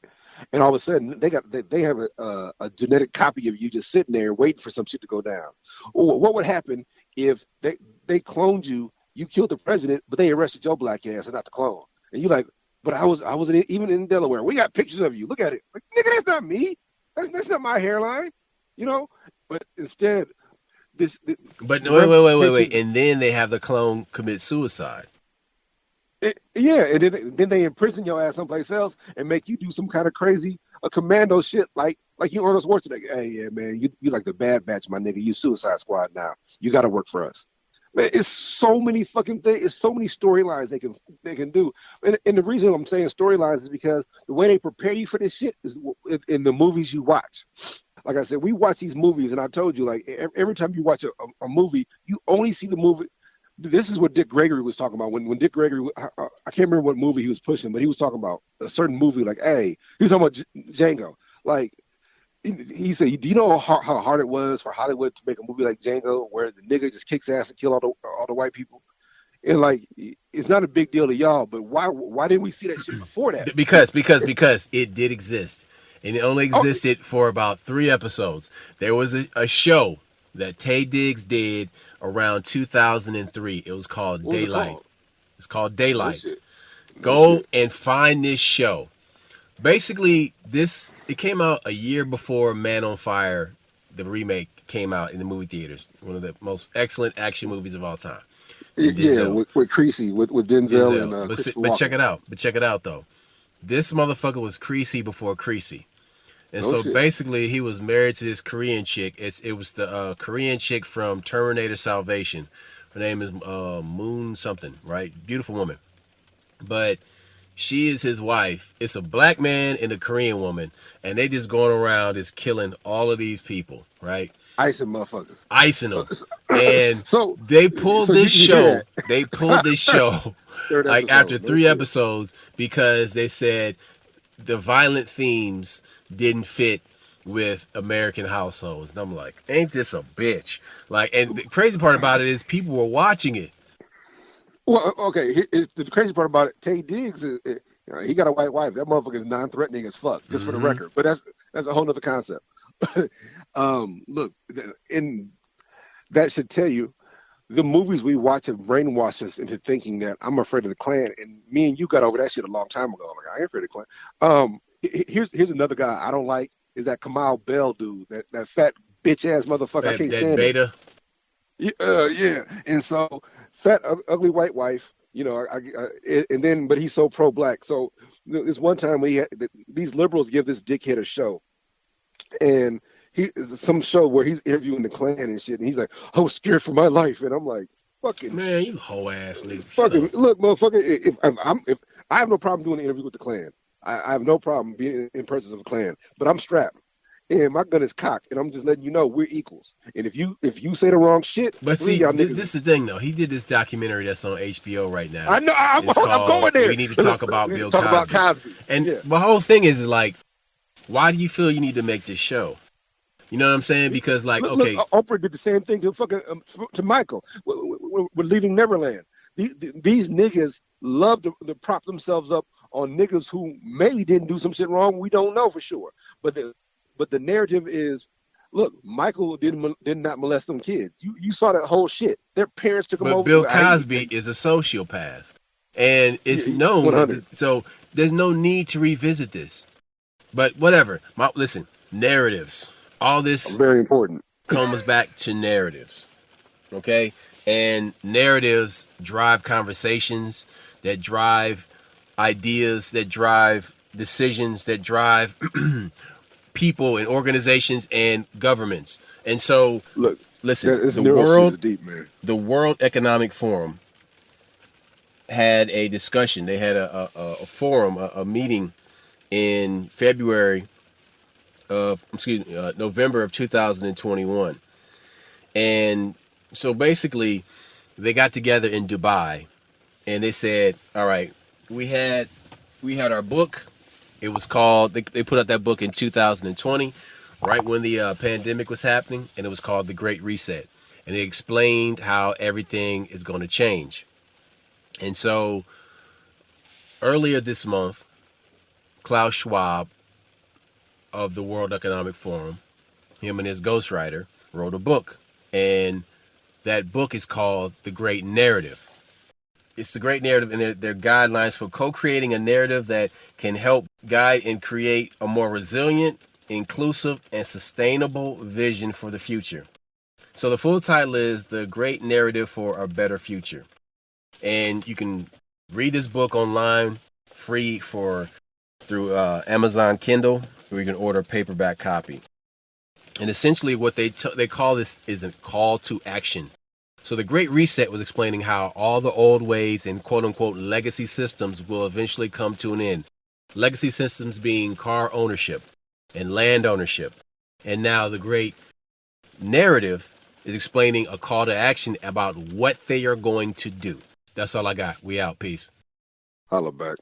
and all of a sudden they have a genetic copy of you just sitting there waiting for some shit to go down? Or what would happen if they cloned you? You killed the president, but they arrested your black ass and not the clone. And you like, but I wasn't even in Delaware. We got pictures of you. Look at it. Like, nigga, that's not me. That's not my hairline, you know. But instead, But wait, and then they have the clone commit suicide. Yeah, and then they imprison your ass someplace else and make you do some kind of crazy commando shit like you Arnold Schwarzenegger. Hey, yeah, man, you like the Bad Batch, my nigga. You Suicide Squad now. You got to work for us. Man, it's so many fucking things. It's so many storylines they can do. And the reason I'm saying storylines is because the way they prepare you for this shit is in the movies you watch. Like I said, we watch these movies, and I told you, like, every time you watch a movie, you only see the movie. This is what Dick Gregory was talking about. When Dick Gregory, I can't remember what movie he was pushing, but he was talking about a certain movie. Like, hey, he was talking about Django. Like, he said, do you know how hard it was for Hollywood to make a movie like Django, where the nigga just kicks ass and kill all the white people? And like, it's not a big deal to y'all, but why didn't we see that shit before that? Because it did exist, and it only existed for about 3 episodes. There was a show that Taye Diggs did around 2003. It was called Daylight. It's called Daylight. Go and find this show. Basically, it came out a year before Man on Fire, the remake, came out in the movie theaters. One of the most excellent action movies of all time. Yeah, with Creasy, with Denzel and but check it out. But check it out though. This motherfucker was Creasy before Creasy. And basically, he was married to this Korean chick. It was the Korean chick from Terminator Salvation. Her name is Moon something, right? Beautiful woman. But she is his wife. It's a black man and a Korean woman. And they just going around just killing all of these people, right? Icing motherfuckers. Icing them. And so they pulled this show. They pulled this show like after 3 episodes because they said the violent themes didn't fit with American households. And I'm like, ain't this a bitch? Like, and the crazy part about it is people were watching it. Well, okay, the crazy part about it, Taye Diggs, he got a white wife. That motherfucker is non-threatening as fuck, just for the record. But that's a whole nother concept. Look, and that should tell you the movies we watch have brainwashed us into thinking that I'm afraid of the Klan. And me and you got over that shit a long time ago. Like, I ain't afraid of the Klan. Here's another guy I don't like is that Kamal Bell dude, that fat bitch ass motherfucker. I can't stand Beta. Yeah. And so fat ugly white wife, you know. And then but he's so pro black. So this one time these liberals give this dickhead a show, and some show where he's interviewing the Klan and shit, and he's like, I was scared for my life, and I'm like, fucking man, you hoe ass nigga. Fucking look, motherfucker. If I have no problem doing an interview with the Klan. I have no problem being in presence of the Klan, but I'm strapped and my gun is cocked, and I'm just letting you know we're equals. And if you say the wrong shit, but see, this is the thing though. He did this documentary that's on HBO right now. I know. I'm going there. We need to talk about Bill Cosby. About Cosby. And the whole thing is like, why do you feel you need to make this show? You know what I'm saying? Because like, look, Oprah did the same thing to fucking to Michael. We're leaving Neverland. These niggas love to prop themselves up on niggas who maybe didn't do some shit wrong. We don't know for sure. But the narrative is, look, Michael did not molest them kids. You saw that whole shit. Their parents took them over. But Bill Cosby is a sociopath, and it's known. 100. So there's no need to revisit this. But whatever. Listen, narratives. All this very important comes back to narratives. Okay? And narratives drive conversations, that drive ideas, that drive decisions, that drive people and organizations and governments. And so, look, listen, the World Economic Forum had a discussion. They had a forum, a meeting in November of 2021. And so basically, they got together in Dubai, and they said, "All right, we had our book. It was called. They put out that book in 2020, right when the pandemic was happening, and it was called The Great Reset. And it explained how everything is going to change. And so, earlier this month, Klaus Schwab of the World Economic Forum, him and his ghostwriter, wrote a book, and that book is called The Great Narrative. It's the great narrative, and they're guidelines for co-creating a narrative that can help guide and create a more resilient, inclusive, and sustainable vision for the future. So the full title is The Great Narrative for a Better Future. And you can read this book online, free through Amazon Kindle, or you can order a paperback copy. And essentially what they call this is a call to action. So the Great Reset was explaining how all the old ways and quote-unquote legacy systems will eventually come to an end. Legacy systems being car ownership and land ownership. And now the Great Narrative is explaining a call to action about what they are going to do. That's all I got. We out. Peace. Holla back.